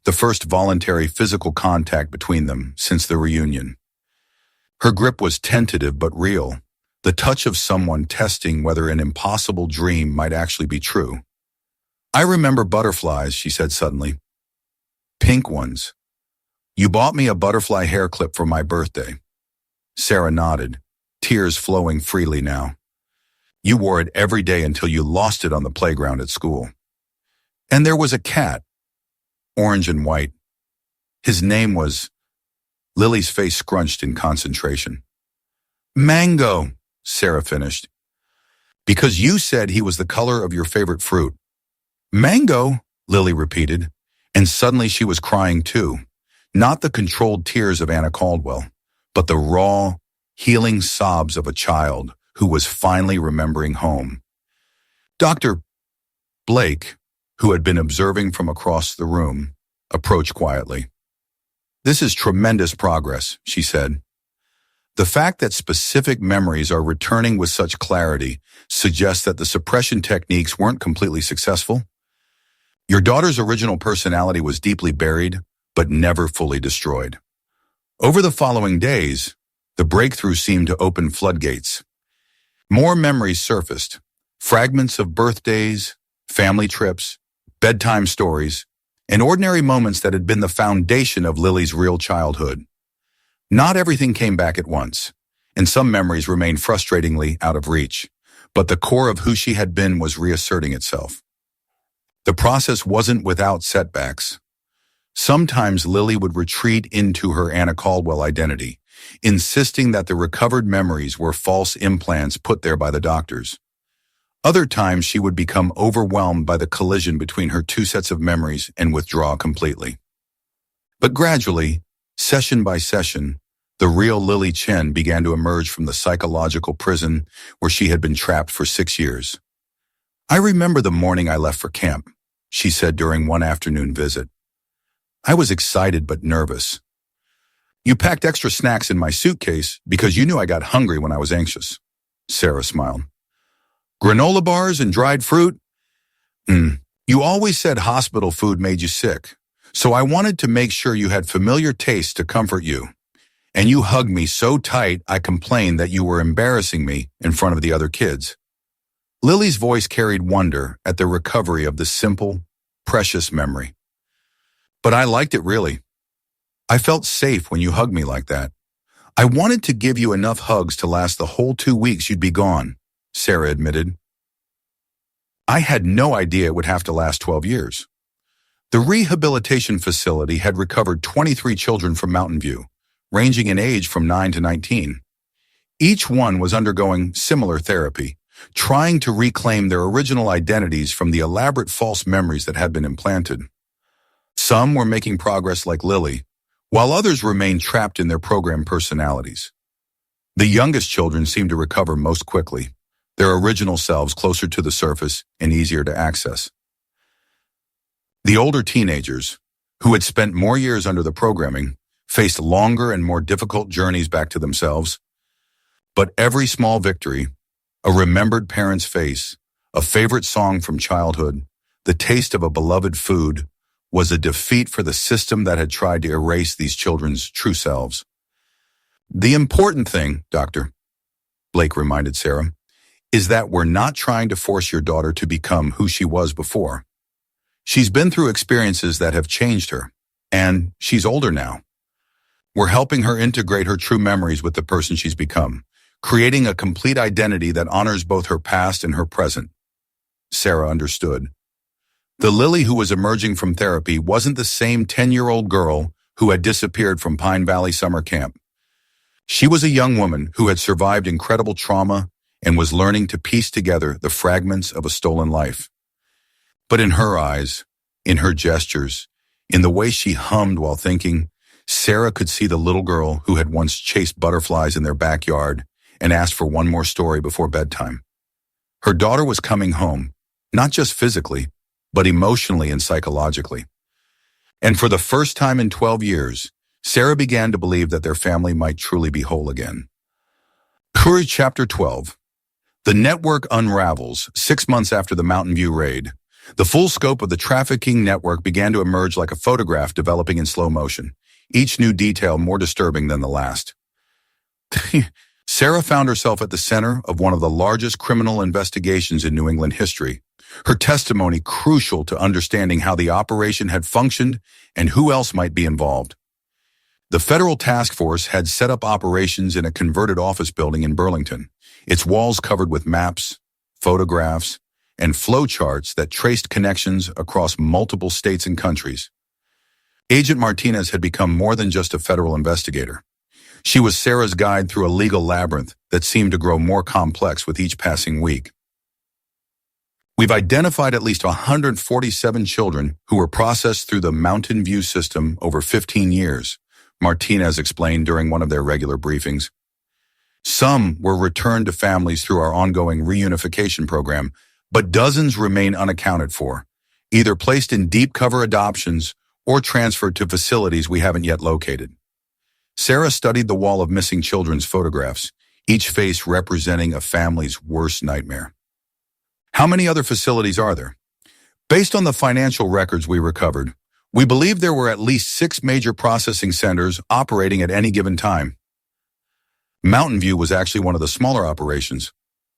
the first voluntary physical contact between them since the reunion. Her grip was tentative but real, the touch of someone testing whether an impossible dream might actually be true. "I remember butterflies," she said suddenly. "Pink ones. You bought me a butterfly hair clip for my birthday." Sarah nodded, tears flowing freely now. "You wore it every day until you lost it on the playground at school. And there was a cat, orange and white. His name was..." Lily's face scrunched in concentration. "Mango," Sarah finished. "Because you said he was the color of your favorite fruit." "Mango," Lily repeated, and suddenly she was crying too. Not the controlled tears of Anna Caldwell, but the raw, healing sobs of a child who was finally remembering home. Dr. Blake, who had been observing from across the room, approached quietly. "This is tremendous progress," she said. "The fact that specific memories are returning with such clarity suggests that the suppression techniques weren't completely successful. Your daughter's original personality was deeply buried, but never fully destroyed." Over the following days, the breakthrough seemed to open floodgates. More memories surfaced, fragments of birthdays, family trips, bedtime stories, and ordinary moments that had been the foundation of Lily's real childhood. Not everything came back at once, and some memories remained frustratingly out of reach, but the core of who she had been was reasserting itself. The process wasn't without setbacks. Sometimes Lily would retreat into her Anna Caldwell identity, insisting that the recovered memories were false implants put there by the doctors. Other times she would become overwhelmed by the collision between her two sets of memories and withdraw completely. But gradually, session by session, the real Lily Chen began to emerge from the psychological prison where she had been trapped for 6 years. "I remember the morning I left for camp," she said during one afternoon visit. "I was excited but nervous. You packed extra snacks in my suitcase because you knew I got hungry when I was anxious." Sarah smiled. "Granola bars and dried fruit? You always said hospital food made you sick, so I wanted to make sure you had familiar tastes to comfort you. And you hugged me so tight I complained that you were embarrassing me in front of the other kids." Lily's voice carried wonder at the recovery of this simple, precious memory. "But I liked it really. I felt safe when you hugged me like that. I wanted to give you enough hugs to last the whole 2 weeks you'd be gone," Sarah admitted. "I had no idea it would have to last 12 years. The rehabilitation facility had recovered 23 children from Mountain View, ranging in age from 9 to 19. Each one was undergoing similar therapy, trying to reclaim their original identities from the elaborate false memories that had been implanted. Some were making progress like Lily, while others remained trapped in their program personalities. The youngest children seemed to recover most quickly, their original selves closer to the surface and easier to access. The older teenagers, who had spent more years under the programming, faced longer and more difficult journeys back to themselves. But every small victory, a remembered parent's face, a favorite song from childhood, the taste of a beloved food, was a defeat for the system that had tried to erase these children's true selves. "The important thing, Doctor," Blake reminded Sarah, is that we're not trying to force your daughter to become who she was before. She's been through experiences that have changed her, and she's older now. We're helping her integrate her true memories with the person she's become, creating a complete identity that honors both her past and her present. Sarah understood. The Lily who was emerging from therapy wasn't the same 10-year-old girl who had disappeared from Pine Valley summer camp. She was a young woman who had survived incredible trauma and was learning to piece together the fragments of a stolen life. But in her eyes, in her gestures, in the way she hummed while thinking, Sarah could see the little girl who had once chased butterflies in their backyard and asked for one more story before bedtime. Her daughter was coming home, not just physically, but emotionally and psychologically. And for the first time in 12 years, Sarah began to believe that their family might truly be whole again. Courage Chapter 12. The network unravels 6 months after the Mountain View raid. The full scope of the trafficking network began to emerge like a photograph developing in slow motion, each new detail more disturbing than the last. Sarah found herself at the center of one of the largest criminal investigations in New England history, her testimony crucial to understanding how the operation had functioned and who else might be involved. The federal task force had set up operations in a converted office building in Burlington, its walls covered with maps, photographs, and flowcharts that traced connections across multiple states and countries. Agent Martinez had become more than just a federal investigator. She was Sarah's guide through a legal labyrinth that seemed to grow more complex with each passing week. We've identified at least 147 children who were processed through the Mountain View system over 15 years, Martinez explained during one of their regular briefings. Some were returned to families through our ongoing reunification program, but dozens remain unaccounted for, either placed in deep cover adoptions or transferred to facilities we haven't yet located. Sarah studied the wall of missing children's photographs, each face representing a family's worst nightmare. How many other facilities are there? Based on the financial records we recovered, we believe there were at least 6 major processing centers operating at any given time. Mountain View was actually one of the smaller operations.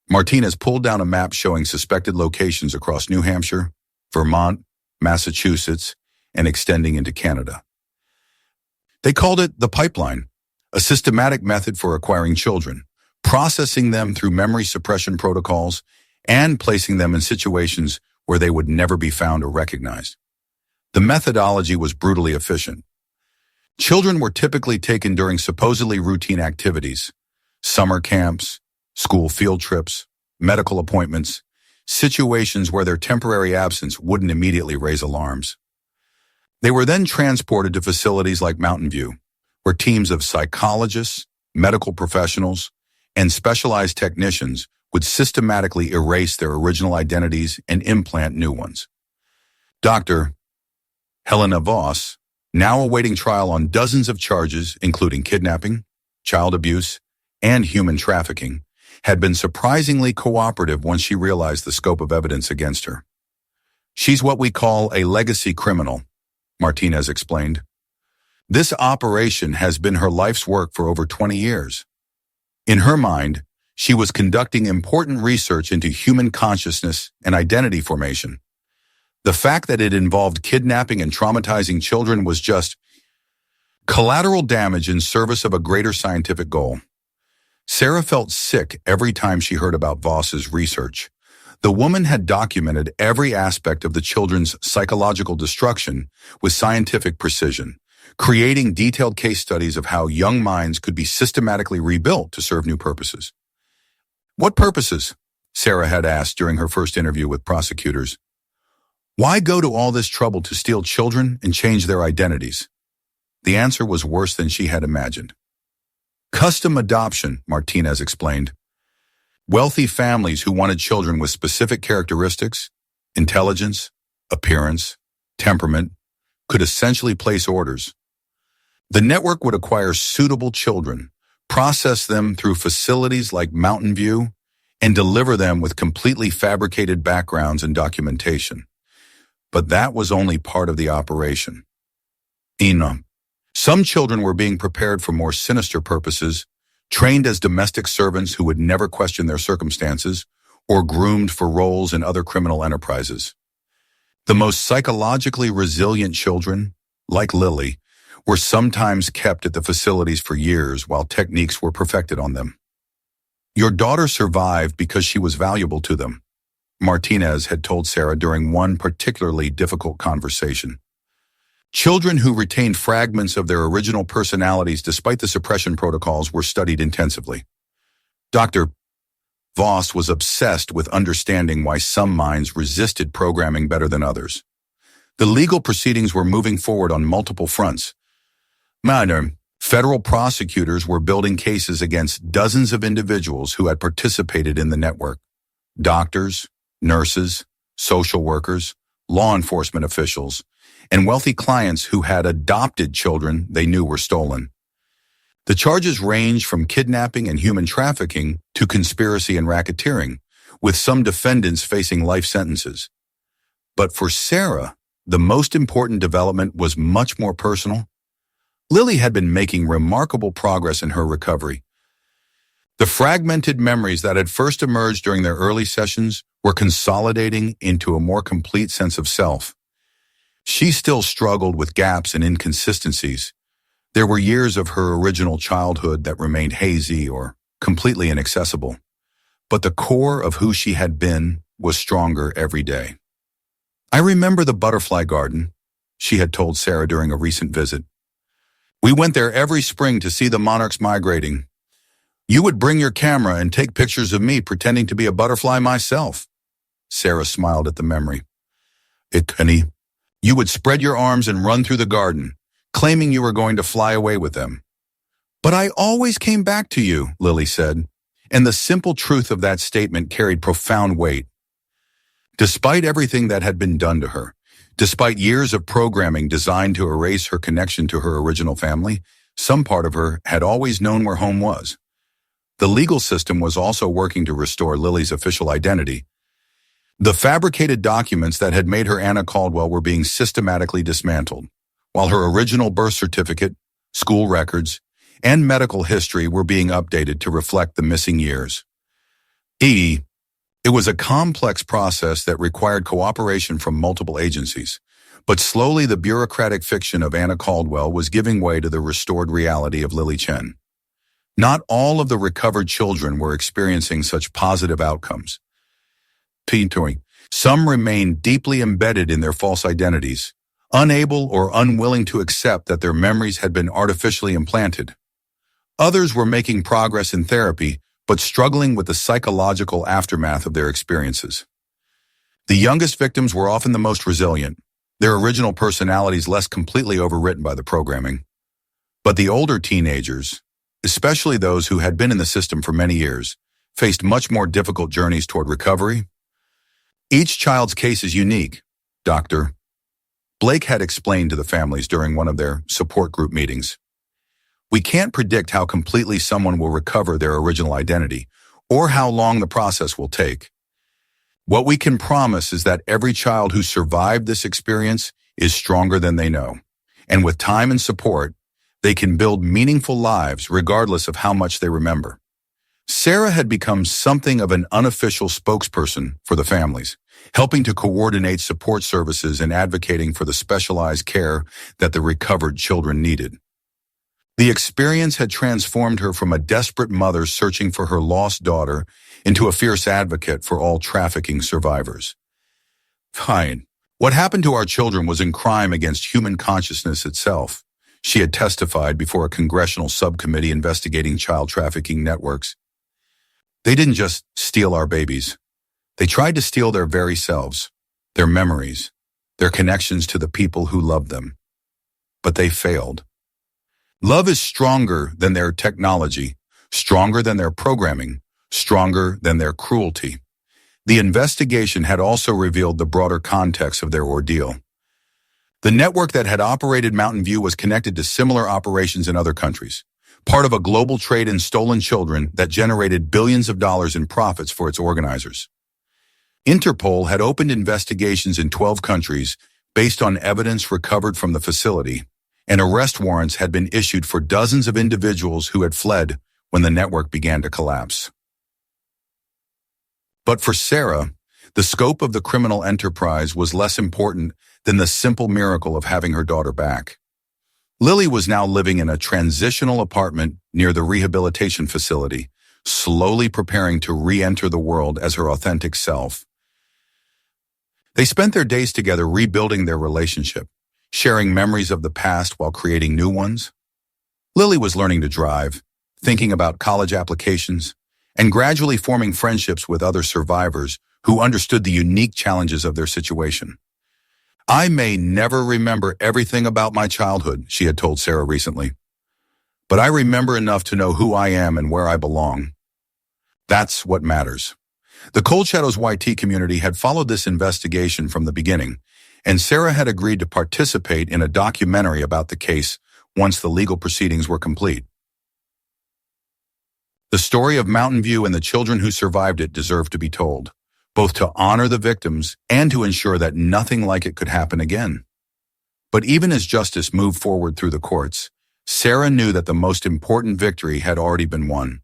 Martinez pulled down a map showing suspected locations across New Hampshire, Vermont, Massachusetts, and extending into Canada. They called it the pipeline, a systematic method for acquiring children, processing them through memory suppression protocols, and placing them in situations where they would never be found or recognized. The methodology was brutally efficient. Children were typically taken during supposedly routine activities, summer camps, school field trips, medical appointments, situations where their temporary absence wouldn't immediately raise alarms. They were then transported to facilities like Mountain View, where teams of psychologists, medical professionals, and specialized technicians would systematically erase their original identities and implant new ones. Dr. Helena Voss, now awaiting trial on dozens of charges including kidnapping, child abuse, and human trafficking, had been surprisingly cooperative once she realized the scope of evidence against her. She's what we call a legacy criminal, Martinez explained. This operation has been her life's work for over 20 years. In her mind, she was conducting important research into human consciousness and identity formation. The fact that it involved kidnapping and traumatizing children was just collateral damage in service of a greater scientific goal. Sarah felt sick every time she heard about Voss's research. The woman had documented every aspect of the children's psychological destruction with scientific precision, creating detailed case studies of how young minds could be systematically rebuilt to serve new purposes. What purposes? Sarah had asked during her first interview with prosecutors. Why go to all this trouble to steal children and change their identities? The answer was worse than she had imagined. Custom adoption, Martinez explained. Wealthy families who wanted children with specific characteristics, intelligence, appearance, temperament, could essentially place orders. The network would acquire suitable children, process them through facilities like Mountain View, and deliver them with completely fabricated backgrounds and documentation. But that was only part of the operation. Some children were being prepared for more sinister purposes, trained as domestic servants who would never question their circumstances, or groomed for roles in other criminal enterprises. The most psychologically resilient children, like Lily, were sometimes kept at the facilities for years while techniques were perfected on them. Your daughter survived because she was valuable to them, Martinez had told Sarah during one particularly difficult conversation. Children who retained fragments of their original personalities despite the suppression protocols were studied intensively. Dr. Voss was obsessed with understanding why some minds resisted programming better than others. The legal proceedings were moving forward on multiple fronts. Federal prosecutors were building cases against dozens of individuals who had participated in the network. Doctors, nurses, social workers, law enforcement officials, and wealthy clients who had adopted children they knew were stolen. The charges ranged from kidnapping and human trafficking to conspiracy and racketeering, with some defendants facing life sentences. But for Sarah, the most important development was much more personal. Lily had been making remarkable progress in her recovery. The fragmented memories that had first emerged during their early sessions were consolidating into a more complete sense of self. She still struggled with gaps and inconsistencies. There were years of her original childhood that remained hazy or completely inaccessible. But the core of who she had been was stronger every day. I remember the butterfly garden, she had told Sarah during a recent visit. We went there every spring to see the monarchs migrating. You would bring your camera and take pictures of me pretending to be a butterfly myself. Sarah smiled at the memory. You would spread your arms and run through the garden, claiming you were going to fly away with them. But I always came back to you, Lily said, and the simple truth of that statement carried profound weight. Despite everything that had been done to her, despite years of programming designed to erase her connection to her original family, some part of her had always known where home was. The legal system was also working to restore Lily's official identity. The fabricated documents that had made her Anna Caldwell were being systematically dismantled, while her original birth certificate, school records, and medical history were being updated to reflect the missing years. It was a complex process that required cooperation from multiple agencies, but slowly the bureaucratic fiction of Anna Caldwell was giving way to the restored reality of Lily Chen. Not all of the recovered children were experiencing such positive outcomes. Some remained deeply embedded in their false identities, unable or unwilling to accept that their memories had been artificially implanted. Others were making progress in therapy, but struggling with the psychological aftermath of their experiences. The youngest victims were often the most resilient, their original personalities less completely overwritten by the programming. But the older teenagers, especially those who had been in the system for many years, faced much more difficult journeys toward recovery. Each child's case is unique, Dr. Blake had explained to the families during one of their support group meetings. We can't predict how completely someone will recover their original identity, or how long the process will take. What we can promise is that every child who survived this experience is stronger than they know, and with time and support, they can build meaningful lives regardless of how much they remember. Sarah had become something of an unofficial spokesperson for the families, helping to coordinate support services and advocating for the specialized care that the recovered children needed. The experience had transformed her from a desperate mother searching for her lost daughter into a fierce advocate for all trafficking survivors. Fine. What happened to our children was a crime against human consciousness itself, she had testified before a congressional subcommittee investigating child trafficking networks. They didn't just steal our babies. They tried to steal their very selves, their memories, their connections to the people who loved them. But they failed. Love is stronger than their technology, stronger than their programming, stronger than their cruelty. The investigation had also revealed the broader context of their ordeal. The network that had operated Mountain View was connected to similar operations in other countries, part of a global trade in stolen children that generated billions of dollars in profits for its organizers. Interpol had opened investigations in 12 countries based on evidence recovered from the facility, and arrest warrants had been issued for dozens of individuals who had fled when the network began to collapse. But for Sarah, the scope of the criminal enterprise was less important than the simple miracle of having her daughter back. Lily was now living in a transitional apartment near the rehabilitation facility, slowly preparing to re-enter the world as her authentic self. They spent their days together rebuilding their relationship, sharing memories of the past while creating new ones. Lily was learning to drive, thinking about college applications, and gradually forming friendships with other survivors who understood the unique challenges of their situation. "I may never remember everything about my childhood," she had told Sarah recently, "but I remember enough to know who I am and where I belong. That's what matters." The Cold Shadows YT community had followed this investigation from the beginning, and Sarah had agreed to participate in a documentary about the case once the legal proceedings were complete. The story of Mountain View and the children who survived it deserved to be told, both to honor the victims and to ensure that nothing like it could happen again. But even as justice moved forward through the courts, Sarah knew that the most important victory had already been won.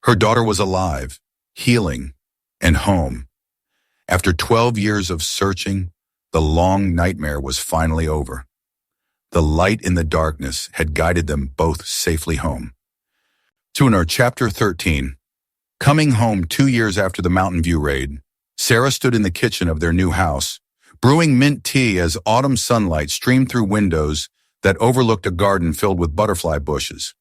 Her daughter was alive, healing, and home. After 12 years of searching, the long nightmare was finally over. The light in the darkness had guided them both safely home. To in our Chapter 13, coming home 2 years after the Mountain View raid, Sarah stood in the kitchen of their new house, brewing mint tea as autumn sunlight streamed through windows that overlooked a garden filled with butterfly bushes.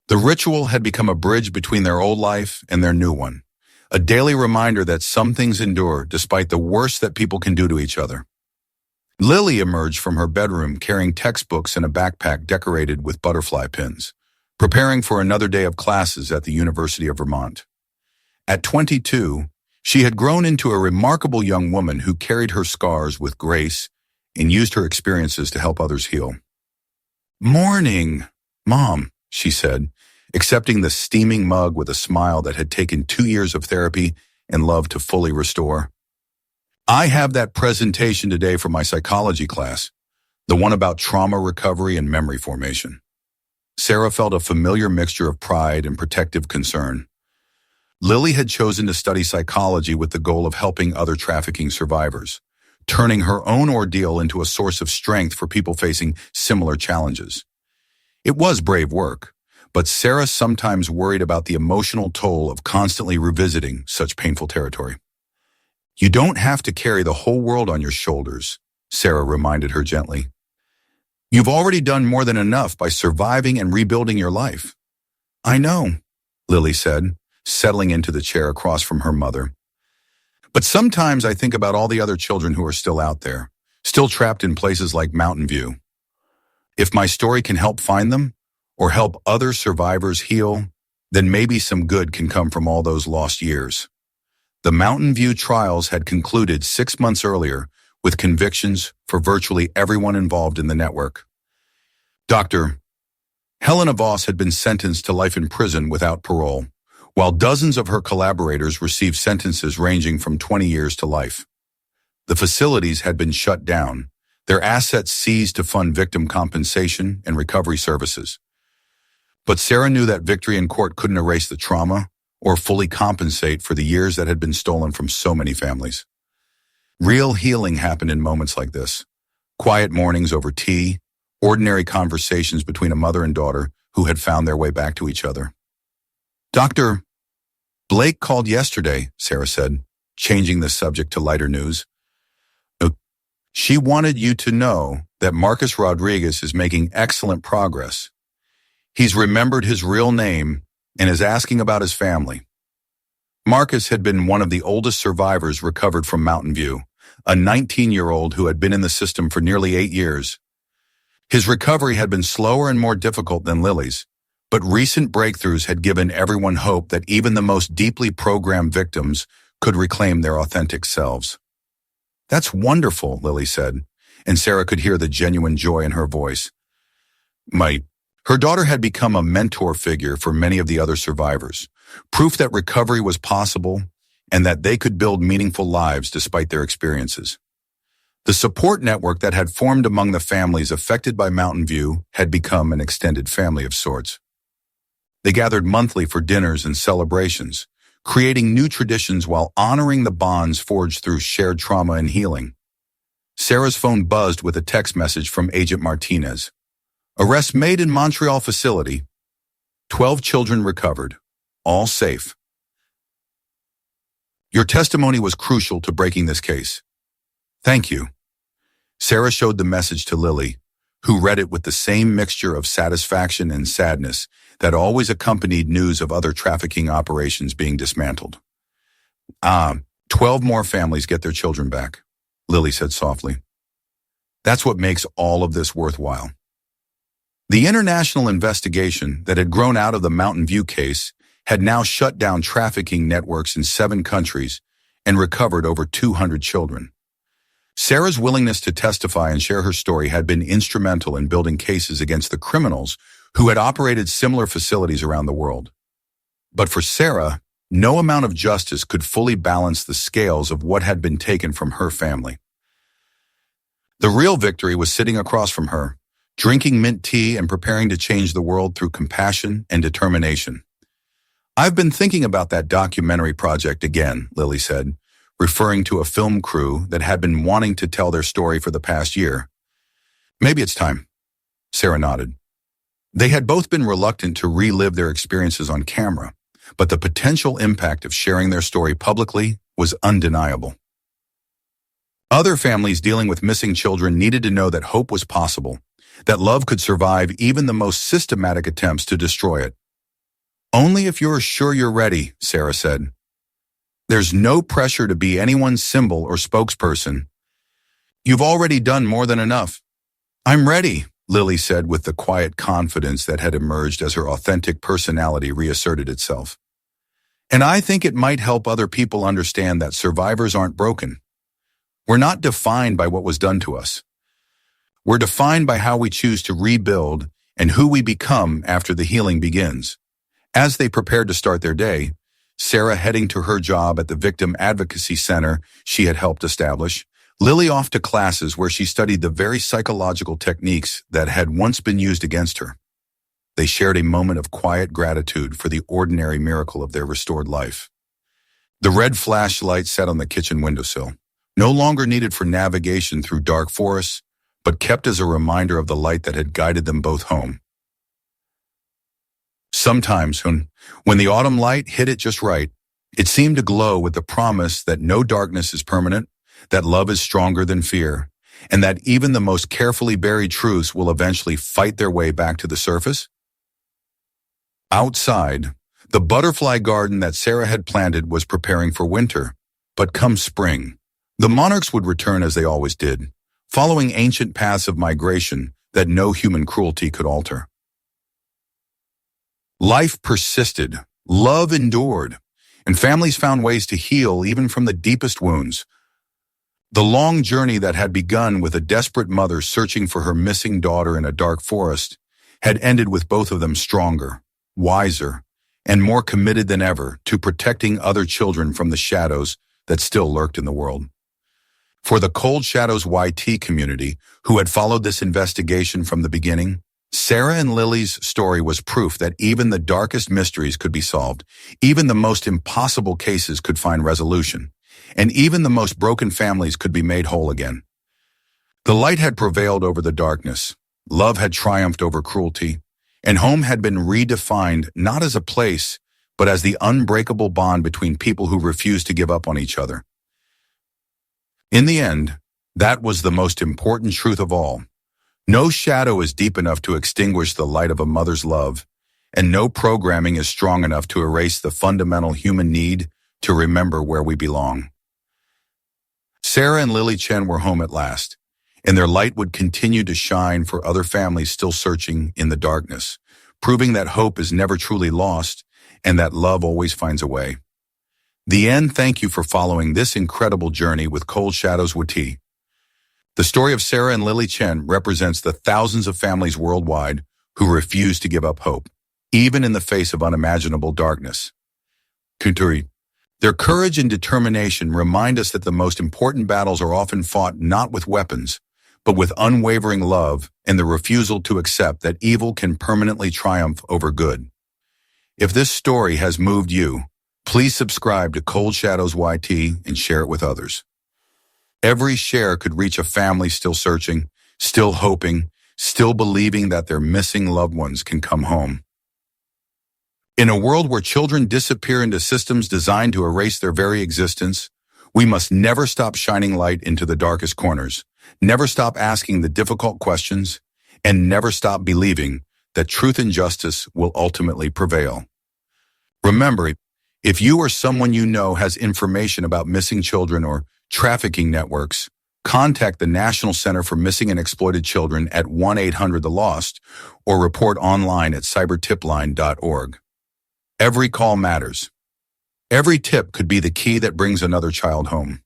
The ritual had become a bridge between their old life and their new one, a daily reminder that some things endure despite the worst that people can do to each other. Lily emerged from her bedroom carrying textbooks and a backpack decorated with butterfly pins, preparing for another day of classes at the University of Vermont. At 22, she had grown into a remarkable young woman who carried her scars with grace and used her experiences to help others heal. "Morning, Mom," she said, accepting the steaming mug with a smile that had taken 2 years of therapy and love to fully restore. "I have that presentation today for my psychology class, the one about trauma recovery and memory formation." Sarah felt a familiar mixture of pride and protective concern. Lily had chosen to study psychology with the goal of helping other trafficking survivors, turning her own ordeal into a source of strength for people facing similar challenges. It was brave work, but Sarah sometimes worried about the emotional toll of constantly revisiting such painful territory. "You don't have to carry the whole world on your shoulders," Sarah reminded her gently. "You've already done more than enough by surviving and rebuilding your life." "I know," Lily said, settling into the chair across from her mother. "But sometimes I think about all the other children who are still out there, still trapped in places like Mountain View. If my story can help find them, or help other survivors heal, then maybe some good can come from all those lost years." The Mountain View trials had concluded 6 months earlier with convictions for virtually everyone involved in the network. Dr. Helena Voss had been sentenced to life in prison without parole, while dozens of her collaborators received sentences ranging from 20 years to life. The facilities had been shut down, their assets seized to fund victim compensation and recovery services. But Sarah knew that victory in court couldn't erase the trauma or fully compensate for the years that had been stolen from so many families. Real healing happened in moments like this. Quiet mornings over tea, ordinary conversations between a mother and daughter who had found their way back to each other. "Dr. Blake called yesterday," Sarah said, changing the subject to lighter news. "She wanted you to know that Marcus Rodriguez is making excellent progress. He's remembered his real name and is asking about his family." Marcus had been one of the oldest survivors recovered from Mountain View, a 19-year-old who had been in the system for nearly 8 years. His recovery had been slower and more difficult than Lily's, but recent breakthroughs had given everyone hope that even the most deeply programmed victims could reclaim their authentic selves. "That's wonderful," Lily said, and Sarah could hear the genuine joy in her voice. Her daughter had become a mentor figure for many of the other survivors, proof that recovery was possible and that they could build meaningful lives despite their experiences. The support network that had formed among the families affected by Mountain View had become an extended family of sorts. They gathered monthly for dinners and celebrations, creating new traditions while honoring the bonds forged through shared trauma and healing. Sarah's phone buzzed with a text message from Agent Martinez. Arrest made in Montreal facility. 12 children recovered. All safe. Your testimony was crucial to breaking this case. Thank you. Sarah showed the message to Lily, who read it with the same mixture of satisfaction and sadness that always accompanied news of other trafficking operations being dismantled. 12 more families get their children back, Lily said softly. That's what makes all of this worthwhile. The international investigation that had grown out of the Mountain View case had now shut down trafficking networks in 7 countries and recovered over 200 children. Sarah's willingness to testify and share her story had been instrumental in building cases against the criminals who had operated similar facilities around the world. But for Sarah, no amount of justice could fully balance the scales of what had been taken from her family. The real victory was sitting across from her, drinking mint tea and preparing to change the world through compassion and determination. I've been thinking about that documentary project again, Lily said, referring to a film crew that had been wanting to tell their story for the past year. Maybe it's time. Sarah nodded. They had both been reluctant to relive their experiences on camera, but the potential impact of sharing their story publicly was undeniable. Other families dealing with missing children needed to know that hope was possible, that love could survive even the most systematic attempts to destroy it. Only if you're sure you're ready, Sarah said. There's no pressure to be anyone's symbol or spokesperson. You've already done more than enough. I'm ready, Lily said with the quiet confidence that had emerged as her authentic personality reasserted itself. And I think it might help other people understand that survivors aren't broken. We're not defined by what was done to us. We're defined by how we choose to rebuild and who we become after the healing begins. As they prepared to start their day, Sarah heading to her job at the Victim Advocacy Center she had helped establish, Lily off to classes where she studied the very psychological techniques that had once been used against her. They shared a moment of quiet gratitude for the ordinary miracle of their restored life. The red flashlight set on the kitchen windowsill, no longer needed for navigation through dark forests, but kept as a reminder of the light that had guided them both home. Sometimes, when the autumn light hit it just right, it seemed to glow with the promise that no darkness is permanent, that love is stronger than fear, and that even the most carefully buried truths will eventually fight their way back to the surface. Outside, the butterfly garden that Sarah had planted was preparing for winter, but come spring, the monarchs would return as they always did, following ancient paths of migration that no human cruelty could alter. Life persisted, love endured, and families found ways to heal even from the deepest wounds. The long journey that had begun with a desperate mother searching for her missing daughter in a dark forest had ended with both of them stronger, wiser, and more committed than ever to protecting other children from the shadows that still lurked in the world. For the Cold Shadows YT community, who had followed this investigation from the beginning, Sarah and Lily's story was proof that even the darkest mysteries could be solved, even the most impossible cases could find resolution, and even the most broken families could be made whole again. The light had prevailed over the darkness, love had triumphed over cruelty, and home had been redefined not as a place, but as the unbreakable bond between people who refused to give up on each other. In the end, that was the most important truth of all. No shadow is deep enough to extinguish the light of a mother's love, and no programming is strong enough to erase the fundamental human need to remember where we belong. Sarah and Lily Chen were home at last, and their light would continue to shine for other families still searching in the darkness, proving that hope is never truly lost and that love always finds a way. The end. Thank you for following this incredible journey with Cold Shadows YT. The story of Sarah and Lily Chen represents the thousands of families worldwide who refuse to give up hope, even in the face of unimaginable darkness. Kunturi. Their courage and determination remind us that the most important battles are often fought not with weapons, but with unwavering love and the refusal to accept that evil can permanently triumph over good. If this story has moved you, Please subscribe to Cold Shadows YT and share it with others. Every share could reach a family still searching, still hoping, still believing that their missing loved ones can come home. In a world where children disappear into systems designed to erase their very existence, we must never stop shining light into the darkest corners, never stop asking the difficult questions, and never stop believing that truth and justice will ultimately prevail. Remember, if you or someone you know has information about missing children or trafficking networks, contact the National Center for Missing and Exploited Children at 1-800-THE-LOST or report online at cybertipline.org. Every call matters. Every tip could be the key that brings another child home.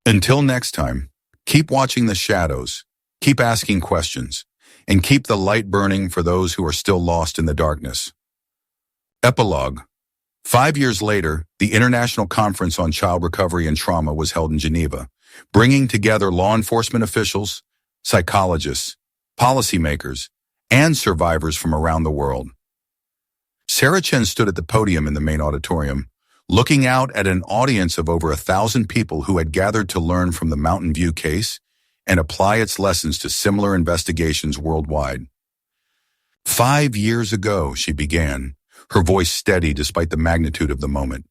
Until next time, keep watching the shadows, keep asking questions, and keep the light burning for those who are still lost in the darkness. Epilogue. 5 years later, the International Conference on Child Recovery and Trauma was held in Geneva, bringing together law enforcement officials, psychologists, policymakers, and survivors from around the world. Sarah Chen stood at the podium in the main auditorium, looking out at an audience of over 1,000 people who had gathered to learn from the Mountain View case and apply its lessons to similar investigations worldwide. 5 years ago, she began, her voice steady despite the magnitude of the moment.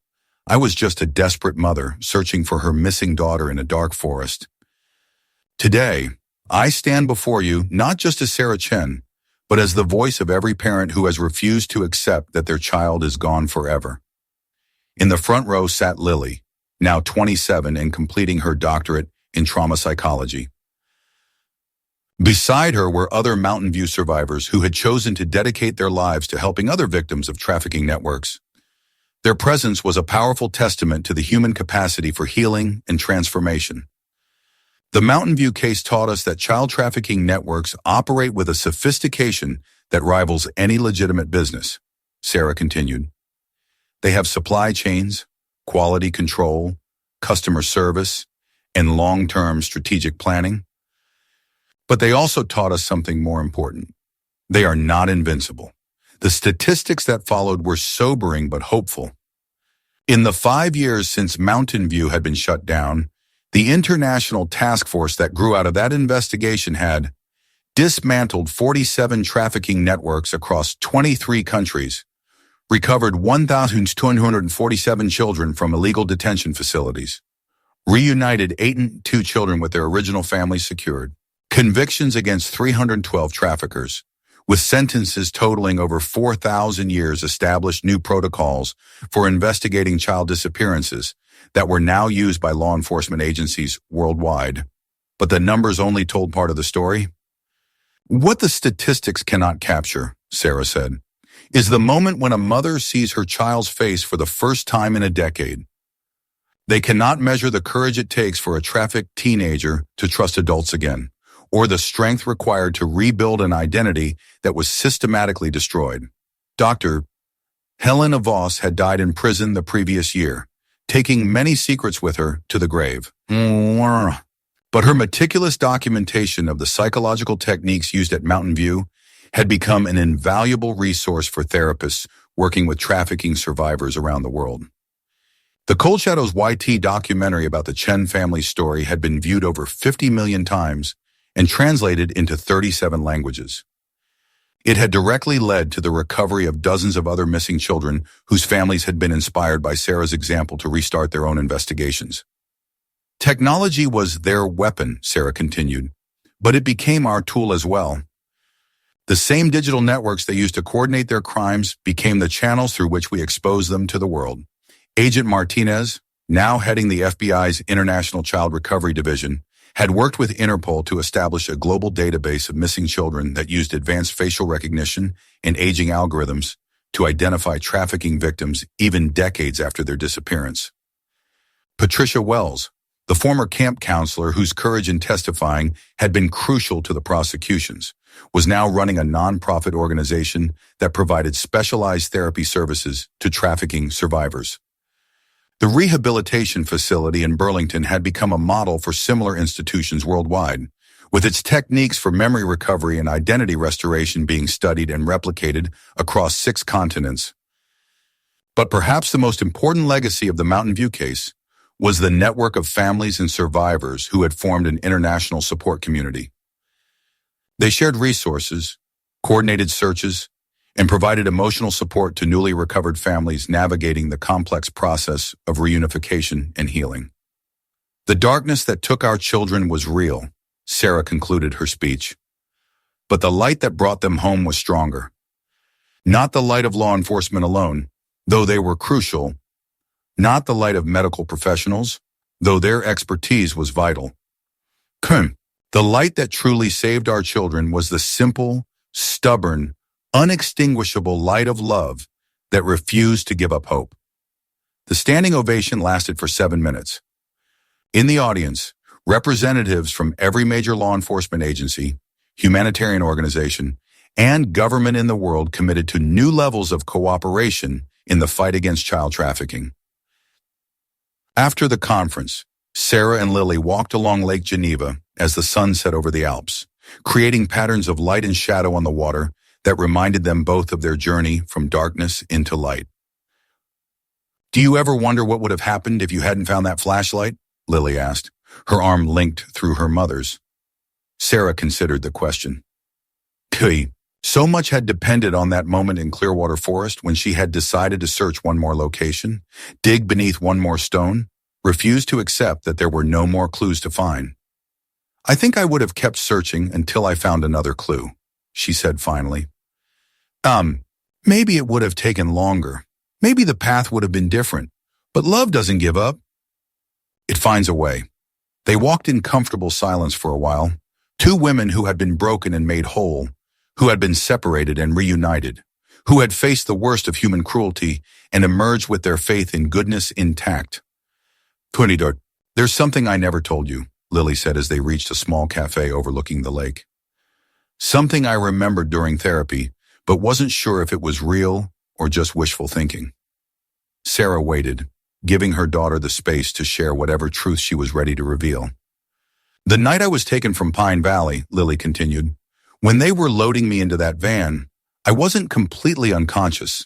I was just a desperate mother searching for her missing daughter in a dark forest. Today, I stand before you not just as Sarah Chen, but as the voice of every parent who has refused to accept that their child is gone forever. In the front row sat Lily, now 27 and completing her doctorate in trauma psychology. Beside her were other Mountain View survivors who had chosen to dedicate their lives to helping other victims of trafficking networks. Their presence was a powerful testament to the human capacity for healing and transformation. The Mountain View case taught us that child trafficking networks operate with a sophistication that rivals any legitimate business, Sarah continued. They have supply chains, quality control, customer service, and long-term strategic planning. But they also taught us something more important. They are not invincible. The statistics that followed were sobering but hopeful. In the 5 years since Mountain View had been shut down, the international task force that grew out of that investigation had dismantled 47 trafficking networks across 23 countries, recovered 1,247 children from illegal detention facilities, reunited 82 children with their original families secured, convictions against 312 traffickers, with sentences totaling over 4,000 years, established new protocols for investigating child disappearances that were now used by law enforcement agencies worldwide. But the numbers only told part of the story. What the statistics cannot capture, Sarah said, is the moment when a mother sees her child's face for the first time in a decade. They cannot measure the courage it takes for a trafficked teenager to trust adults again, or the strength required to rebuild an identity that was systematically destroyed. Dr. Helena Voss had died in prison the previous year, taking many secrets with her to the grave. But her meticulous documentation of the psychological techniques used at Mountain View had become an invaluable resource for therapists working with trafficking survivors around the world. The Cold Shadows YT documentary about the Chen family's story had been viewed over 50 million times and translated into 37 languages. It had directly led to the recovery of dozens of other missing children whose families had been inspired by Sarah's example to restart their own investigations. Technology was their weapon, Sarah continued, but it became our tool as well. The same digital networks they used to coordinate their crimes became the channels through which we exposed them to the world. Agent Martinez, now heading the FBI's International Child Recovery Division, had worked with Interpol to establish a global database of missing children that used advanced facial recognition and aging algorithms to identify trafficking victims even decades after their disappearance. Patricia Wells, the former camp counselor whose courage in testifying had been crucial to the prosecutions, was now running a nonprofit organization that provided specialized therapy services to trafficking survivors. The rehabilitation facility in Burlington had become a model for similar institutions worldwide, with its techniques for memory recovery and identity restoration being studied and replicated across 6 continents. But perhaps the most important legacy of the Mountain View case was the network of families and survivors who had formed an international support community. They shared resources, coordinated searches, and provided emotional support to newly recovered families navigating the complex process of reunification and healing. The darkness that took our children was real, Sarah concluded her speech. But the light that brought them home was stronger. Not the light of law enforcement alone, though they were crucial. Not the light of medical professionals, though their expertise was vital. The light that truly saved our children was the simple, stubborn, unextinguishable light of love that refused to give up hope. The standing ovation lasted for 7 minutes. In the audience, representatives from every major law enforcement agency, humanitarian organization, and government in the world committed to new levels of cooperation in the fight against child trafficking. After the conference, Sarah and Lily walked along Lake Geneva as the sun set over the Alps, creating patterns of light and shadow on the water that reminded them both of their journey from darkness into light. "Do you ever wonder what would have happened if you hadn't found that flashlight?" Lily asked, her arm linked through her mother's. Sarah considered the question. So much had depended on that moment in Clearwater Forest when she had decided to search one more location, dig beneath one more stone, refused to accept that there were no more clues to find. "I think I would have kept searching until I found another clue," she said finally. Maybe it would have taken longer. Maybe the path would have been different. But love doesn't give up. It finds a way." They walked in comfortable silence for a while, two women who had been broken and made whole, who had been separated and reunited, who had faced the worst of human cruelty and emerged with their faith in goodness intact. "There's something I never told you," Lily said as they reached a small cafe overlooking the lake. "Something I remembered during therapy, but wasn't sure if it was real or just wishful thinking." Sarah waited, giving her daughter the space to share whatever truth she was ready to reveal. "The night I was taken from Pine Valley," Lily continued, "when they were loading me into that van, I wasn't completely unconscious.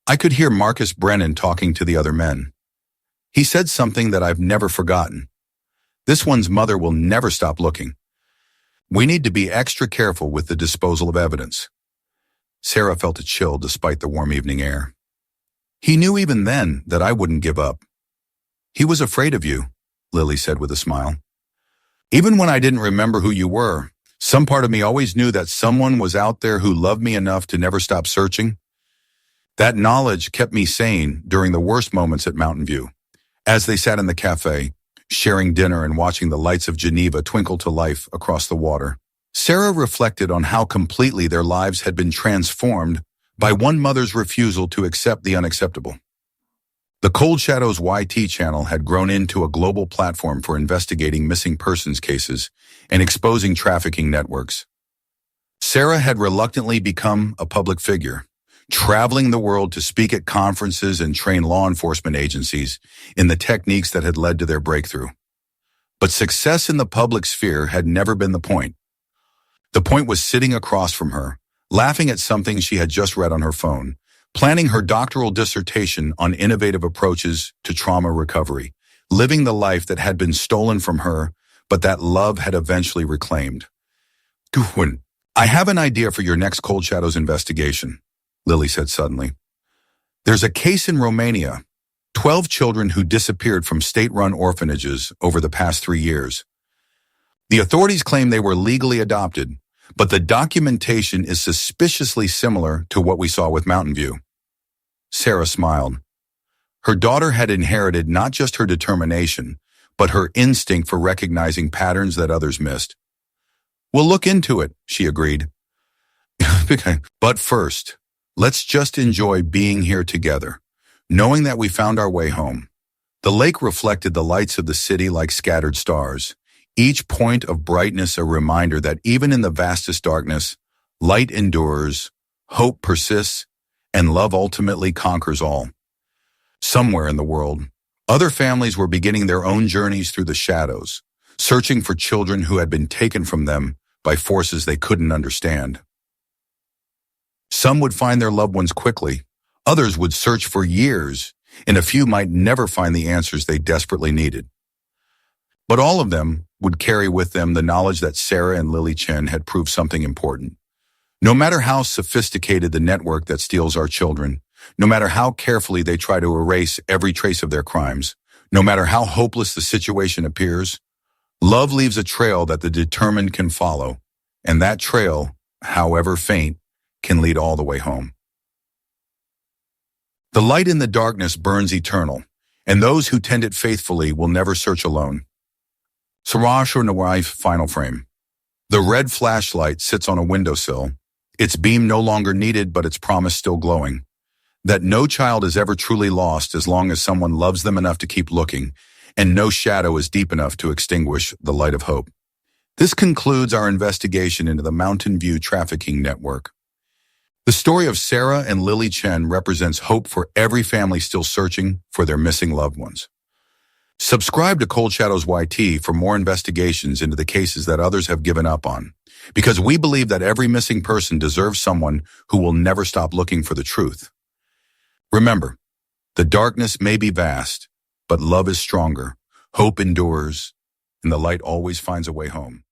I could hear Marcus Brennan talking to the other men. He said something that I've never forgotten. This one's mother will never stop looking. We need to be extra careful with the disposal of evidence." Sarah felt a chill despite the warm evening air. "He knew even then that I wouldn't give up." "He was afraid of you," Lily said with a smile. "Even when I didn't remember who you were, some part of me always knew that someone was out there who loved me enough to never stop searching. That knowledge kept me sane during the worst moments at Mountain View." As they sat in the cafe, sharing dinner and watching the lights of Geneva twinkle to life across the water, Sarah reflected on how completely their lives had been transformed by one mother's refusal to accept the unacceptable. The Cold Shadows YT channel had grown into a global platform for investigating missing persons cases and exposing trafficking networks. Sarah had reluctantly become a public figure, traveling the world to speak at conferences and train law enforcement agencies in the techniques that had led to their breakthrough. But success in the public sphere had never been the point. The point was sitting across from her, laughing at something she had just read on her phone, planning her doctoral dissertation on innovative approaches to trauma recovery, living the life that had been stolen from her, but that love had eventually reclaimed. "I have an idea for your next Cold Shadows investigation," Lily said suddenly. "There's a case in Romania, 12 children who disappeared from state-run orphanages over the past 3 years. The authorities claim they were legally adopted, but the documentation is suspiciously similar to what we saw with Mountain View." Sarah smiled. Her daughter had inherited not just her determination, but her instinct for recognizing patterns that others missed. "We'll look into it," she agreed. "But first, let's just enjoy being here together, knowing that we found our way home." The lake reflected the lights of the city like scattered stars, each point of brightness a reminder that even in the vastest darkness, light endures, hope persists, and love ultimately conquers all. Somewhere in the world, other families were beginning their own journeys through the shadows, searching for children who had been taken from them by forces they couldn't understand. Some would find their loved ones quickly, Others would search for years, and a few might never find the answers they desperately needed. But all of them would carry with them the knowledge that Sarah and Lily Chen had proved something important. No matter how sophisticated the network that steals our children, no matter how carefully they try to erase every trace of their crimes, no matter how hopeless the situation appears, love leaves a trail that the determined can follow, and that trail, however faint, can lead all the way home. The light in the darkness burns eternal, and those who tend it faithfully will never search alone. Siraj or Nawaif final frame. The red flashlight sits on a windowsill, its beam no longer needed but its promise still glowing. That no child is ever truly lost as long as someone loves them enough to keep looking, and no shadow is deep enough to extinguish the light of hope. This concludes our investigation into the Mountain View trafficking network. The story of Sarah and Lily Chen represents hope for every family still searching for their missing loved ones. Subscribe to Cold Shadows YT for more investigations into the cases that others have given up on, because we believe that every missing person deserves someone who will never stop looking for the truth. Remember, the darkness may be vast, but love is stronger, hope endures, and the light always finds a way home.